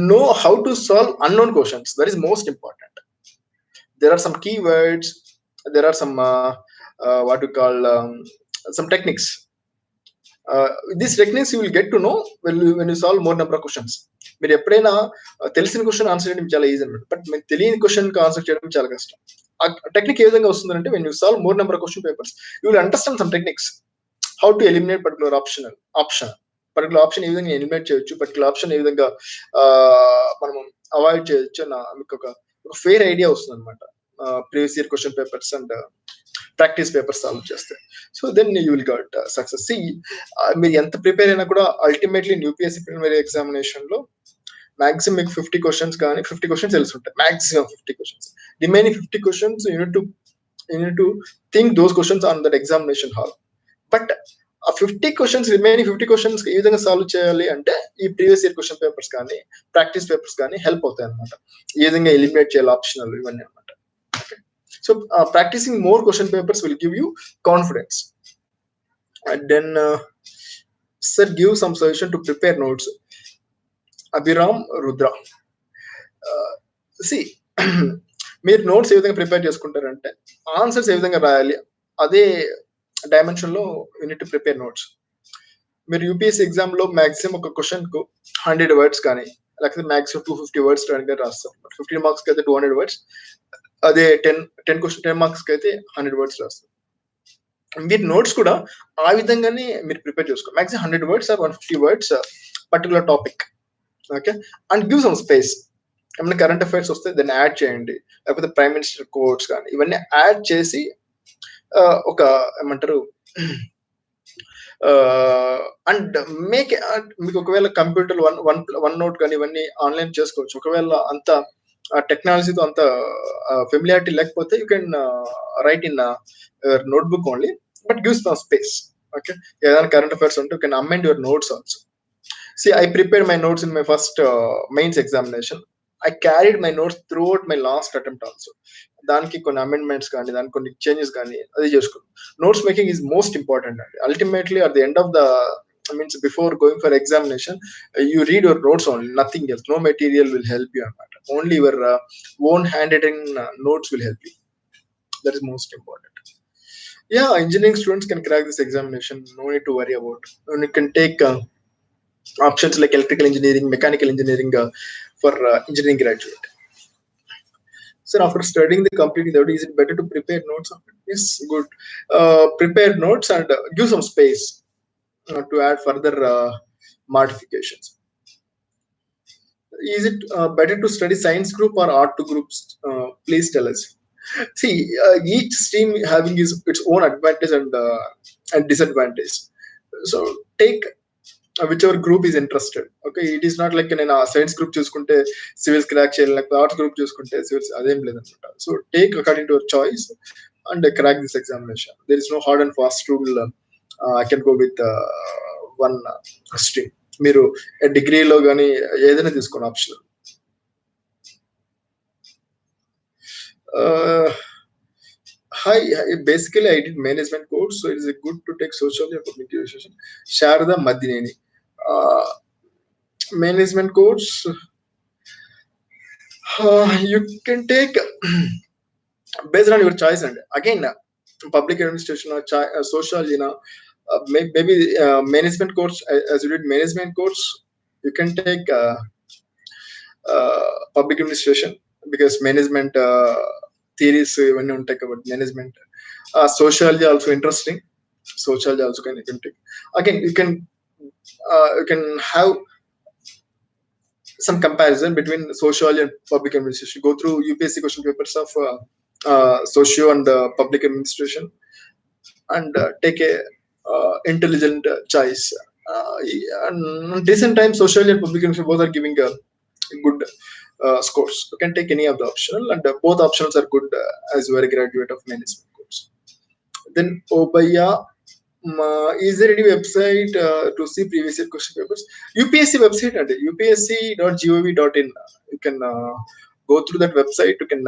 know how to solve unknown questions. That is most important. There are some keywords, there are some what we call some techniques. These techniques you will get to know when you solve more number of questions. మీరు ఎప్పుడైనా తెలిసిన question answer చేయడం చాలా easy అనమాట, but మీకు తెలియని question answer చేయడం చాలా కష్టం. ఆ టెక్నిక్ ఏ విధంగా వస్తుందంటే, when you solve more number of question papers, you will understand some techniques, how to eliminate particular option, particular option A విధంగా ఎలిమినేట్ చేయొచ్చు, పర్టికులర్ ఆప్షన్ ఏ విధంగా మనం అవాయిడ్ చేయొచ్చు, మీకు ఒక ఫెయిర్ ఐడియా వస్తుంది అనమాట previous year question papers and practice papers solve చేస్తే. So then you will get success. మీరు ఎంత ప్రిపేర్ అయినా కూడా అల్టిమేట్లీ యూపీఎస్సీ ప్రిలిమినరీ ఎగ్జామినేషన్ లో మాక్సిమం మీకు 50 క్వశ్చన్స్ కానీ 50 క్వశ్చన్స్ తెలిసి ఉంటాయి, maximum 50 questions. Remaining 50 questions you need to You need to think those questions on that examination hall. But ఆ 50 క్వశ్చన్స్ రిమైనింగ్ 50 క్వశ్చన్స్ ఏ విధంగా సాల్వ్ చేయాలి అంటే ఈ ప్రీవియస్ ఇయర్ క్వశ్చన్ పేపర్స్ కానీ ప్రాక్టీస్ పేపర్స్ కానీ హెల్ప్ అవుతాయి అనమాట. ఏ విధంగా ఎలిమినేట్ చేయాలి ఆప్షనల్ ఇవన్నీ అనమాట. Okay, so practising more question papers will give you confidence. And then sir give some suggestion to prepare notes. Abhiram Rudra, see మీరు నోట్స్ ఏ విధంగా ప్రిపేర్ చేసుకుంటారంటే ఆన్సర్స్ ఏ విధంగా రాయాలి అదే డైమెన్షన్ లో యూనిట్ టు ప్రిపేర్ నోట్స్. మీరు యూపీఎస్సీ ఎగ్జామ్ లో మాక్సిమం ఒక క్వశ్చన్ కు 100 వర్డ్స్ కానీ లేకపోతే మాక్సిమం 250 వర్డ్స్ రాస్తాం. 15 మార్క్స్ కి అయితే 200 వర్డ్స్, అదే 10 మార్క్స్ కి అయితే 100 వర్డ్స్ రాస్తాం. మీరు నోట్స్ కూడా ఆ విధంగానే మీరు ప్రిపేర్ చేసుకో. Maximum 100 words or 150 words particular topic. Okay, and give some space. ఏమైనా కరెంట్ అఫైర్స్ వస్తే దాన్ని యాడ్ చేయండి, లేకపోతే ప్రైమ్ మినిస్టర్ కోట్స్ కానీ ఇవన్నీ యాడ్ చేసి ఒక ఏమంటారు అండ్ మేక్. మీకు ఒకవేళ కంప్యూటర్ వన్ నోట్ కానీ ఇవన్నీ ఆన్లైన్ చేసుకోవచ్చు. ఒకవేళ అంత టెక్నాలజీతో అంత ఫెమిలియారిటీ లేకపోతే you can write in notebook only, but gives some space. Okay, ఏదైనా కరెంట్ అఫైర్స్ ఉంటే you can amend your notes also. See, I prepared my notes in my first mains examination. I carried my notes throughout my last attempt also. దానికి కొన్ని amendments కానీ దానికి కొన్ని changes కానీ అది చేసుకున్నాను. Notes making is most important అండి. Ultimately at the end of the means before going for examination you read your notes only, nothing else. No material will help you అనమాట. Only your own hand written notes will help you. That is most important. Yeah, engineering students can crack this examination. No need to worry about. And you can take options like electrical engineering, mechanical engineering for engineering graduate. Sir, after studying the complete theory, is it better to prepare notes? Yes, good. Prepare notes and give some space to add further modifications. Is it better to study science group or art groups? Please tell us. See, each stream having its own advantage and disadvantage. So take whichever group is interested. Okay, it is not like నేను science group చూసుకుంటే civils crack చేయాలి, లేకపోతే arts group చూసుకుంటే civils, అదేం లేదనమాట. So take according to your choice and crack this examination. There is no hard and fast rule I can go with one stream. మీరు డిగ్రీలో కానీ ఏదైనా తీసుకోండి optional. Hi, basically I did management course, so it is good to take sociology and public education. Sharda Madineni. Management course you can take based on your choice. And again, public administration or sociology, maybe management course, as you did management course, you can take public administration, because management theories ఇవన్నీ ఉంటాయి కాబట్టి management. Sociology also interesting. Sociology also you can take. Again, you can have some comparison between sociology and public administration. Go through UPSC question papers of socio and public administration, and take a intelligent choice. And recent times, sociology and public administration both are giving good scores. You can take any of the optional, and both options are good as you are a graduate of management course. Then Obaya, is there any website to see previous year question papers? UPSC website and upsc.gov.in. You can go through that website. You can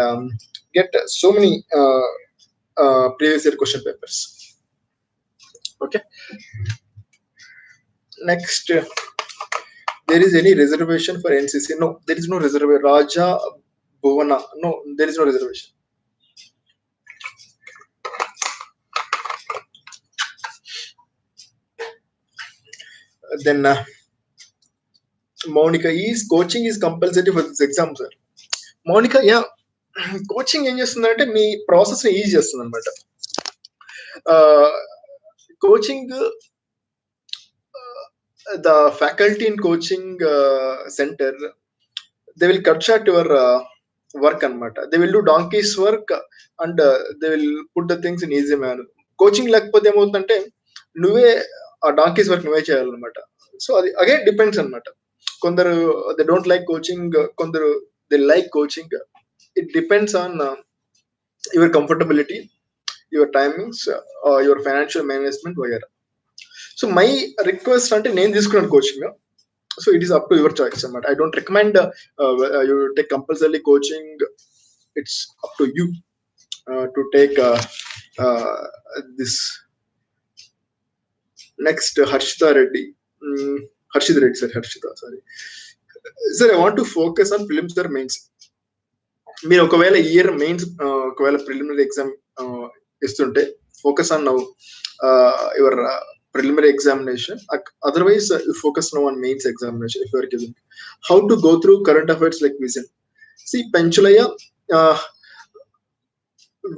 get so many previous year question papers. Okay. Next, there is any reservation for NCC? No, there is no reservation. Raja Bhavana. No, there is no reservation. Then Monica, is coaching is compulsory for this exam, sir? Monica, yeah, coaching ఏం చేస్తుందంటే మీ process easy చేస్తుంది అనమాట. Coaching, the faculty in coaching center, they will cut short your work anamata. They will do donkey's work and they will put the things in easy manner. Coaching లేకపోతే ఏమవుతుందంటే నువ్వే ఆ donkeys work నువ్వే చేయాలన్నమాట. So అది again depends అనమాట. కొందరు they don't like coaching, కొందరు they like coaching. It depends on your comfortability your timings, your financial management వగేరా. సో మై రిక్వెస్ట్ అంటే నేను తీసుకున్నాను coaching. So it is up to your choice అన్నమాట. I don't recommend you take compulsory coaching. It's up to you to take this. Next Harshita Reddy, sir I want to focus on prelims or mains. మీరు ఒకవేళ year mains ఒకవేళ preliminary exam ఇస్తుంటే focus on now your preliminary examination. Otherwise, you focus now on mains examination if you are giving. How to go through current affairs like Vision. See, Penchalaya,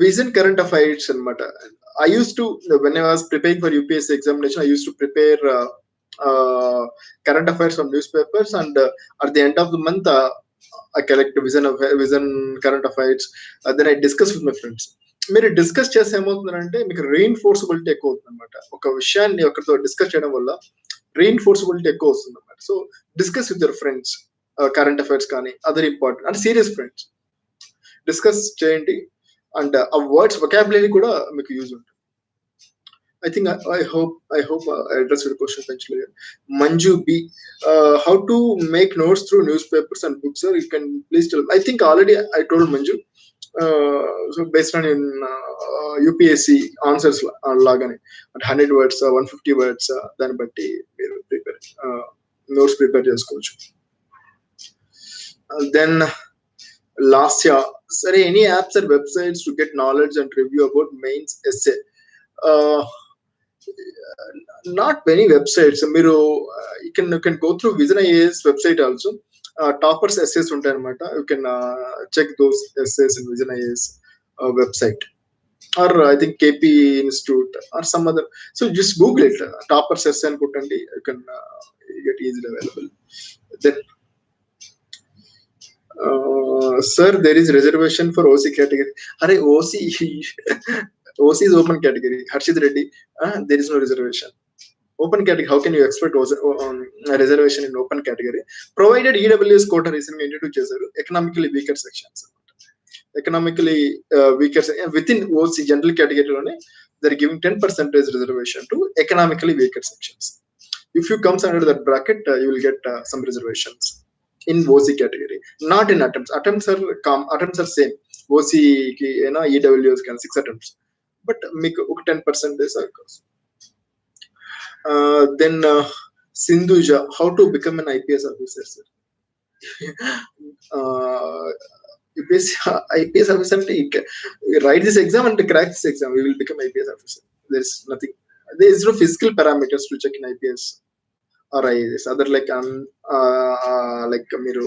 Vision current affairs anamata. I used to, when I was preparing for UPSC examination, I used to prepare current affairs from newspapers, and at the end of the month, I collect Vision current affairs. Then I discuss with my friends. మీరు discuss చేస్తే ఏమవుతుందంటే మీకు రీఇన్ఫోర్సబిలిటీ ఎక్కువ అవుతుంది అనమాట. ఒక విషయాన్ని ఒకరితో డిస్కస్ చేయడం వల్ల రీఇన్ఫోర్సబిలిటీ ఎక్కువ వస్తుంది అనమాట. So discuss with your friends current affairs కానీ అదర్ ఇంపార్టెంట్ అంటే సీరియస్ ఫ్రెండ్స్ డిస్కస్ చేయండి. అండ్ ఆ వర్డ్స్ వొకాబులరీ కూడా మీకు యూజ్ ఉంటుంది. I think I hope I addressed your question eventually. Manju B, how to make notes through newspapers and books, sir? You can please tell. I think already I told Manju. So based on in UPSC answers lagane at 100 words, 150 words, దాన్ని బట్టి మీరు prepare notes prepare చేసుకోవచ్చు. Then last year, sir, any apps or websites to get knowledge and review about mains essay? Not many websites. మీరు you can go through Vision IAS website also. Toppers essays ఉంటాయి అన్నమాట. You can check those essays in Vision IAS website, or I think KP Institute or some other. So just Google it. Toppers essay and kottandi, you can get easily available. Then sir, there is reservation for OC category. Are OC is open category. Harshit Reddy, there is no reservation. Open category, how can you expect a reservation in open category? Provided EWS quota recently introduced చేశారు economically weaker sections. Economically weaker within OC general category లోనే they are giving 10% reservation to economically weaker sections. If you comes under that bracket, you will get some reservations in OC category. Not in attempts. Attempts are same. OC ki EWS can 6 attempts, but మీకు ఒక 10% then Sindhuja, how to become an IPS officer, sir? IPS officer, you write this exam and crack this exam, we will become IPS officer. There is nothing. There is no physical parameters to check in IPS or IAS. Other like మీరు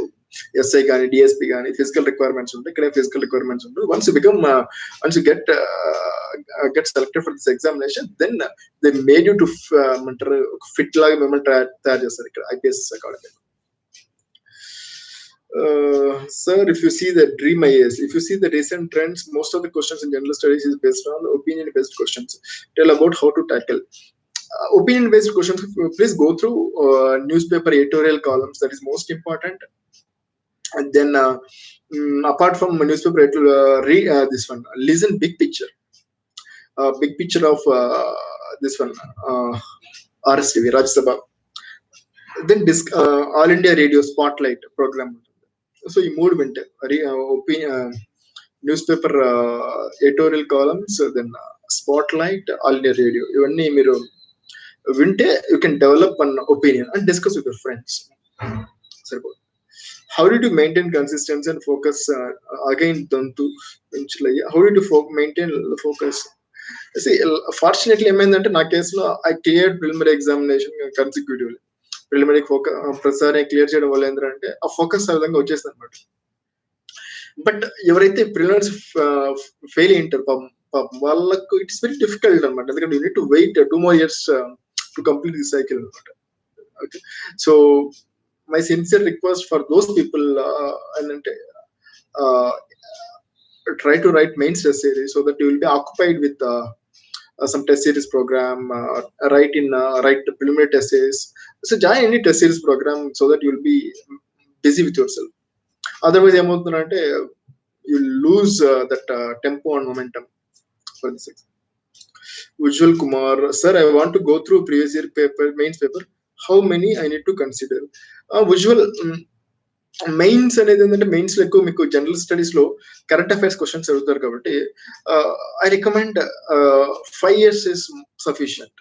SI కానీ DSP కానీ physical requirements ఉంటాయి. ఇక్కడ physical requirements ఉంటాయి. Once you get selected for this examination, then they made you to fit లాగా మిమ్మల్ని తయారు చేస్తారు ఇక్కడ IPS academy. Sir, if you see the Dream IAS, if you see the recent trends, most of the questions in general studies is based on opinion-based questions. Tell about how to tackle opinion-based questions. Please go through newspaper editorial columns. That is most important. And then apart from newspaper read this one, listen big picture of this one, RSTV Rajya Sabha. Then All India Radio Spotlight program. So ఈ మూడు వింటే newspaper editorial columns, then spotlight, All India Radio, ఇవన్నీ మీరు వింటే you can develop an opinion and discuss with your friends. సరిపోదు. How did you maintain consistency and focus? Again, Dantu, how did you maintain focus? See, fortunately, ఏమైందంటే నా కేసులో I cleared preliminary examination consecutively. Preliminary ప్రతిసారి clear చేయడం వల్ల ఏంటంటే ఆ focus ఆ విధంగా వచ్చేస్తుంది అనమాట. బట్ ఎవరైతే ప్రిలిమినరీస్ ఫెయిల్ అయ్యింటారు పాపం వాళ్ళకు ఇట్స్ వెరీ డిఫికల్ట్ అనమాట. ఎందుకంటే you need to wait 2 more years to complete the cycle అనమాట. Okay, so my sincere request for those people ఏంటంటే try to write main test series so that you will be occupied with some test series program, write preliminary test series. So join any test series program so that you will be busy with yourself. Otherwise ఏమవుతుందంటే you lose that tempo and momentum for this exam. Ujjwal Kumar, sir, I want to go through previous year paper, mains paper. How many I need to consider? Ujjwal, mains అనేది ఏంటంటే mains లో ఎక్కువ మీకు general studies లో current affairs questions అడుగుతారు కాబట్టి I recommend 5 years is sufficient.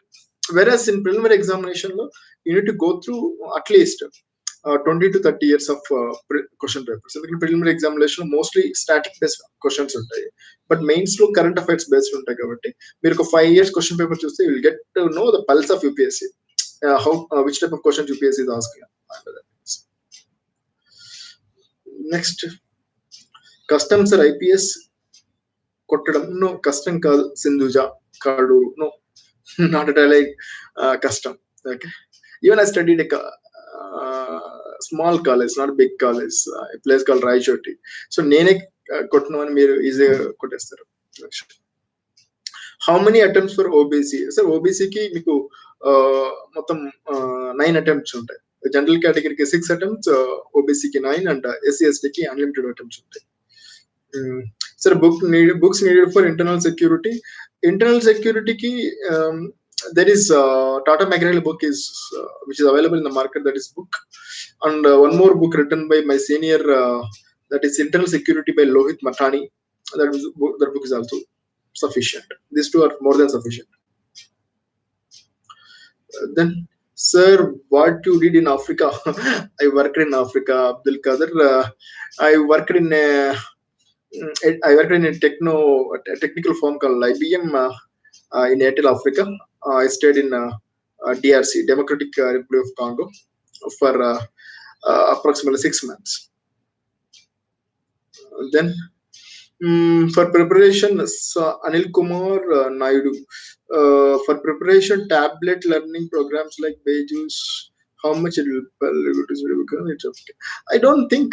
Whereas in preliminary examination లో you need to go through at least 20 to 30 years of question papers. ఎందుకంటే preliminary examination mostly static based questions ఉంటాయి, but mains లో current affairs based ఉంటాయి కాబట్టి మీరు ఒక 5 years question paper చూస్తే you will get to know the pulse of UPSC, how which type of questions UPSC is asking. Next, కస్టమ్ sir IPS కొట్టడం no కష్టం కాదు. Sindhuja Kaduru no, not at like కష్టం. Okay, even I studied small college, not big college, place call Rayachoti. So నేనే కొట్టినామని మీరు ఈజీగా కొట్టేస్తారు. How many attempts for OBC? Sir ఓబీసీకి మీకు మొత్తం 9 attempts ఉంటాయి. జనరల్ కేటగిరీకి 6 attempts, ఓబీసీకి 9 అండ్ ఎస్సీ ఎస్టీకి అన్లిమిటెడ్ అటెంప్ట్స్ ఉంటాయి. Sir books needed for internal security. Internal సెక్యూరిటీకి there is Tata McGrail book is which is available in the market, that is book, and one more book written by my senior, that is Internal Security by Lohit Mathani. That book is also sufficient. These two are more than sufficient. Then, sir, what you did in Africa? I worked in Africa, Abdul Qadir. I worked in a technical firm called IBM in Airtel Africa. I stayed in DRC, Democratic Republic of Congo, for approximately 6 months. Then, for preparation, Anil Kumar Naidu. For preparation, tablet learning programs like Beju's, how much it will become? It's okay. I don't think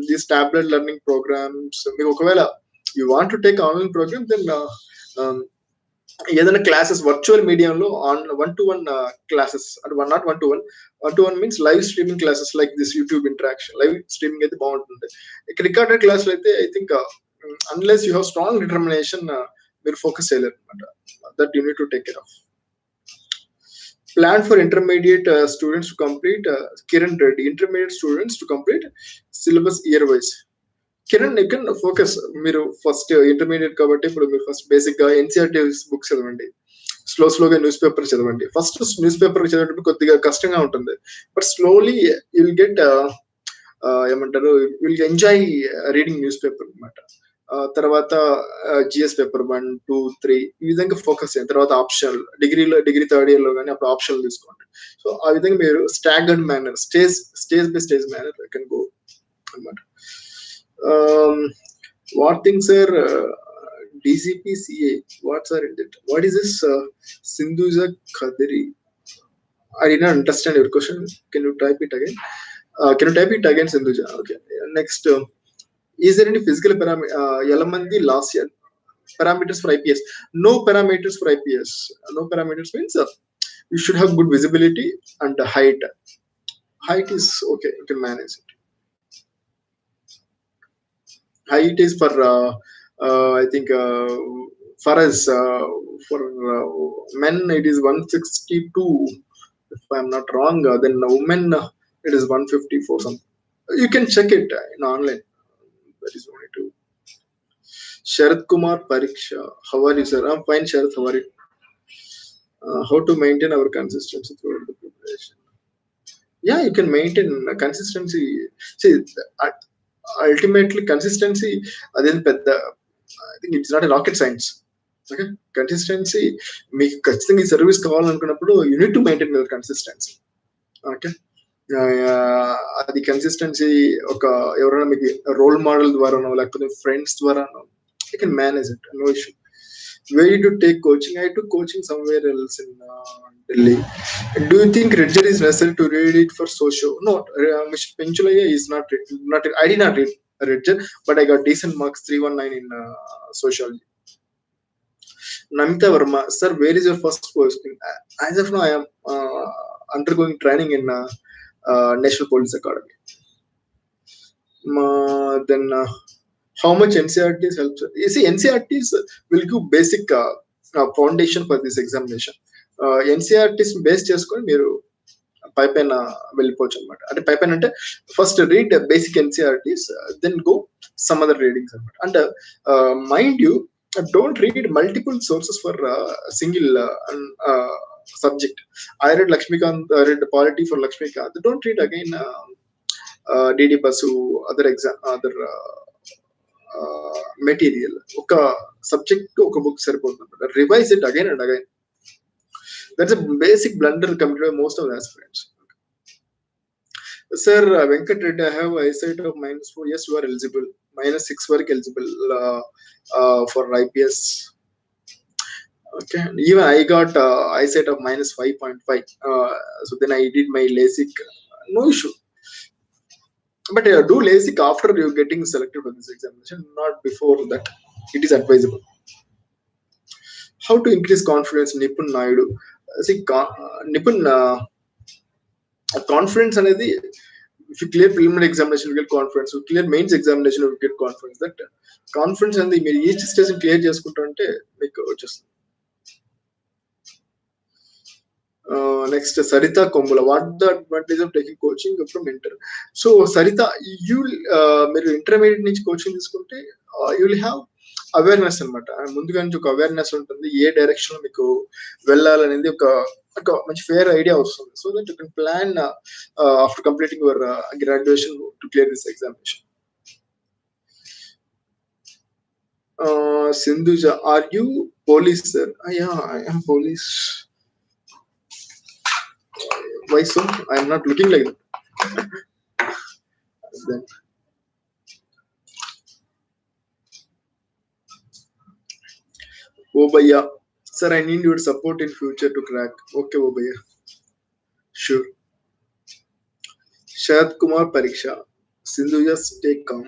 these tablet learning programs, you want to take online program, then ఏదైనా classes virtual మీడియంలో on 1-to-1 classes, అంటే not 1-to-1, 1-to-1 means live streaming classes like this YouTube interaction. Live streaming అయితే బాగుంటుంది. ఇక recorded క్లాసులు అయితే I think unless you have strong determination మీరు focus చేయలేరు అనమాట. That you need to take care of. Plan for intermediate students to complete, Kiran Reddy, intermediate students to complete syllabus year wise. Kiran, you can focus. మీరు first intermediate కాబట్టి ఇప్పుడు మీరు first basic గా NCERT books చదవండి, స్లోగా న్యూస్ పేపర్ చదవండి. First news paper చదివేటప్పుడు కొద్దిగా కష్టంగా ఉంటుంది, but slowly you will get ఏమంటారు, you will enjoy reading news paper అనమాట. తర్వాత జిఎస్ పేపర్ 1, 2, 3 ఈ విధంగా ఫోకస్ చేయండి. తర్వాత ఆప్షనల్, డిగ్రీ థర్డ్ ఇయర్ లో కానీ అప్పుడు ఆప్షనల్ తీసుకోండి. సో ఆ విధంగా మీరు staggered manner, stage by stage manner can go అనమాట. What things are DCP CA? What's our intent? What is this Sindhuja Khadri? I did not understand your question. Can you type it again? Sindhuja? Okay. Next, is there any physical Yalamandi last year parameters for IPS? No parameters for IPS. No parameters means you should have good visibility and height. Height is okay, you can manage it. Height is for I think for us, for men it is 162, if I'm not wrong. Then women it is 154 something. You can check it in online. That is only two. Sharath Kumar Pariksha, how are you, sir? I'm fine, Sharath. How are you? How to maintain our consistency throughout the preparation? Yeah, you can maintain consistency. See, ultimately consistency, అదేం పెద్ద, I think it's not a rocket science. Okay, consistency మీకు ఖచ్చితంగా ఈ service కావాలనుకున్నప్పుడు you need to maintain your consistency. Okay, అది consistency ఒక ఎవరైనా మీకు రోల్ మోడల్ ద్వారానో లేకపోతే ఫ్రెండ్స్ ద్వారానో you can manage it, no issue. Where did you take coaching? I took coaching somewhere else in Delhi. Do you think Redger is necessary to read it for socio? No, Mr. Penchulaya is not. I did not read Redger, but I got decent marks, 319 in sociology. Namita Verma, sir, where is your first posting? As of now, I am undergoing training in National Police Academy. Then how much NCRTs helps? You see, NCRTs will give basic foundation for this examination. NCERTs base చేసుకొని మీరు పైపైన వెళ్ళిపోవచ్చు అనమాట. అంటే పైపైన అంటే first read basic NCERTs, then go some other readings అనమాట. And mind you, don't read multiple sources for single subject. I read Lakshmikant, I read polity for Lakshmikant. Don't read again DD Basu, other material. ఒక subject ఒక book సరిపోతుంది. Revise it again and again. That's a basic blunder committed by most of the aspirants. Sir, Venkat Reddy, I have eyesight of -4. Yes, you are eligible. -6 work eligible for IPS. Okay, even I got eyesight of -5.5. So then I did my LASIK. No issue. But do LASIK after you getting selected for this examination, not before that. It is advisable. How to increase confidence? Nipun Naidu. See, Nipun, confidence అనేది, if you clear preliminary examination you get confidence, you clear mains examination you get confidence. That confidence అనేది మీరు each stage clear చేసుకుంటారంటే మీకు వచ్చేస్తుంది. Next, Sarita Kombula. What the advantage of taking coaching from Inter? So Sarita, you మీరు intermediate నుంచి coaching తీసుకుంటే you will have awareness అనమాట. ముందుగా నుంచి ఒక అవేర్నెస్ ఉంటుంది, ఏ డైరెక్షన్ మీకు వెళ్ళాలనేది ఒక మంచి ఫేర్ ఐడియా వస్తుంది. So that you can plan after completing your graduation to clear this examination. Sindhuja, are you police, sir? Yeah, I am police. Why so? I am not looking like that. Then, Obaya, sir, I need your support in future to crack. Okay, Obaya. Sure. Shad Kumar Pariksha. Sindhuja, stay calm.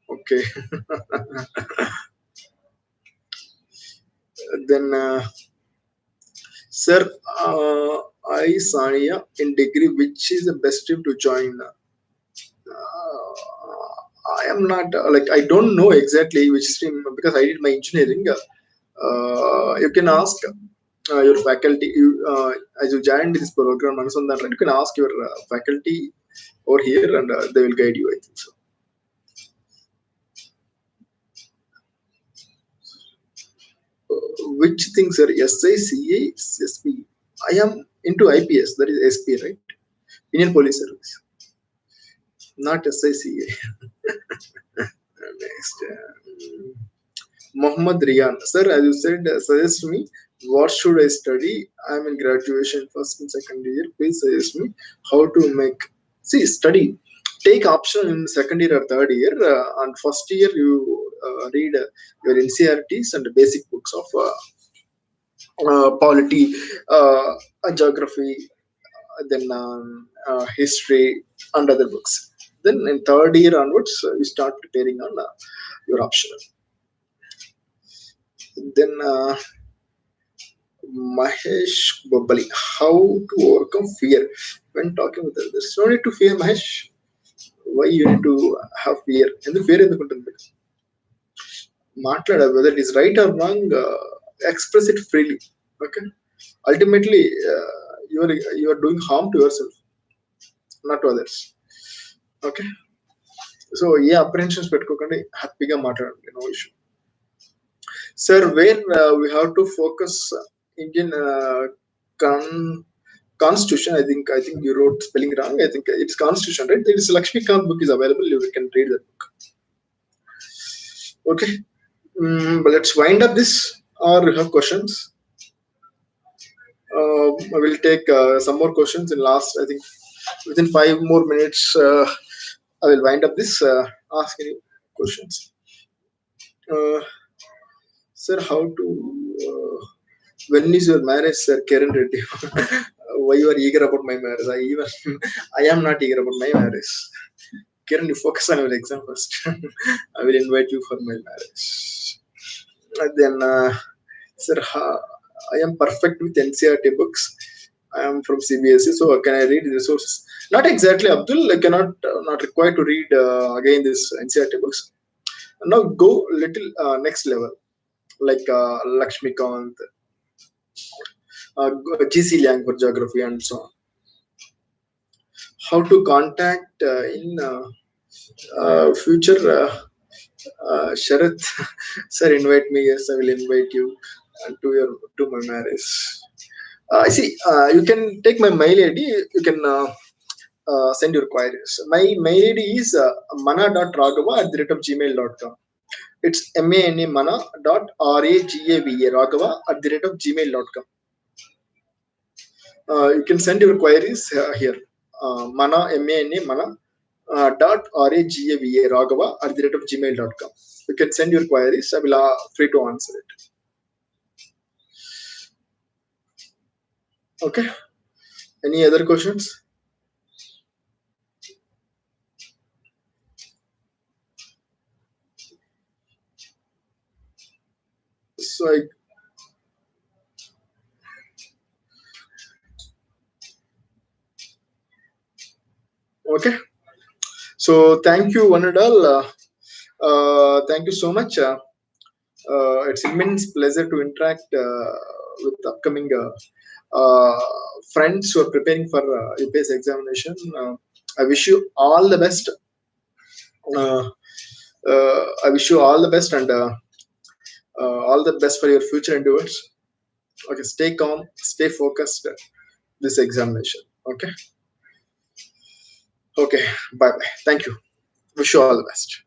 Okay. Then, sir, I Sania in degree, which is the best stream to join? I am not like, I don't know exactly which stream because I did my engineering. You can ask your faculty. As you joined this program, you can ask your faculty over here and they will guide you, I think so. Which things are SICA, SP? I am into IPS, that is SP, right? Indian Police Service, not SICA. Next, Muhammad Riyan, sir, as you said, suggest me what should I study. I am in graduation, first and second year. Please suggest me how to make. See, study. Take option in second year or third year. And first year you read your NCRTs and the basic books of polity, geography, then history and other books. Then in third year onwards, you start preparing on your optional. Then Mahesh Babali, how to overcome fear when talking with others? No need to fear, Mahesh. Why you need to have fear? And the fear in the content. Matlada, whether it is right or wrong, express it freely. Okay. Ultimately, you are doing harm to yourself, not to others. Okay. So yeah, apprehensions పెట్టుకోకండి, హ్యాపీగా మాట్లాడండి, no issue. Sir, where we have to focus Indian Constitution. I think you wrote spelling wrong. I think it's Constitution, right? There is Lakshmikant book is available. You can read that book. Okay. But let's wind up this, or you have questions? I will take some more questions in last. I think within 5 more minutes, I will wind up this. Ask any questions. Sir, how to? When is your marriage, sir? Karen Reddy. Why you are eager about my marriage? I am not eager about my marriage. Karen, you focus on your exam first. I will invite you for my marriage. And then, sir, I am perfect with NCRT books. I am from CBSE, so can I read resources? Not exactly, Abdul. I cannot not required to read again this NCRT books. Now go little next level. like Lakshmikant, GC Lang for geography, and so on. How to contact in future? Sharath, sir, invite me. Yes, I will invite you to my marriage. I see. You can take my mail ID. You can send your queries. My mail ID is mana.raghava@gmail.com. It's MANA mana.RAGAVA Raghava @gmail.com. You can send your queries here. Mana dot RAGAVA Raghava @gmail.com. You can send your queries. I will free to answer it. Okay. Any other questions? So I, okay. So thank you, one and all. Thank you so much. It's immense pleasure to interact with upcoming friends who are preparing for UPS examination. I wish you all the best. Uh, I wish you all the best and all the best for your future endeavors. Okay, stay calm, stay focused. This examination. Okay. Okay. Bye bye. Thank you. Wish you all the best.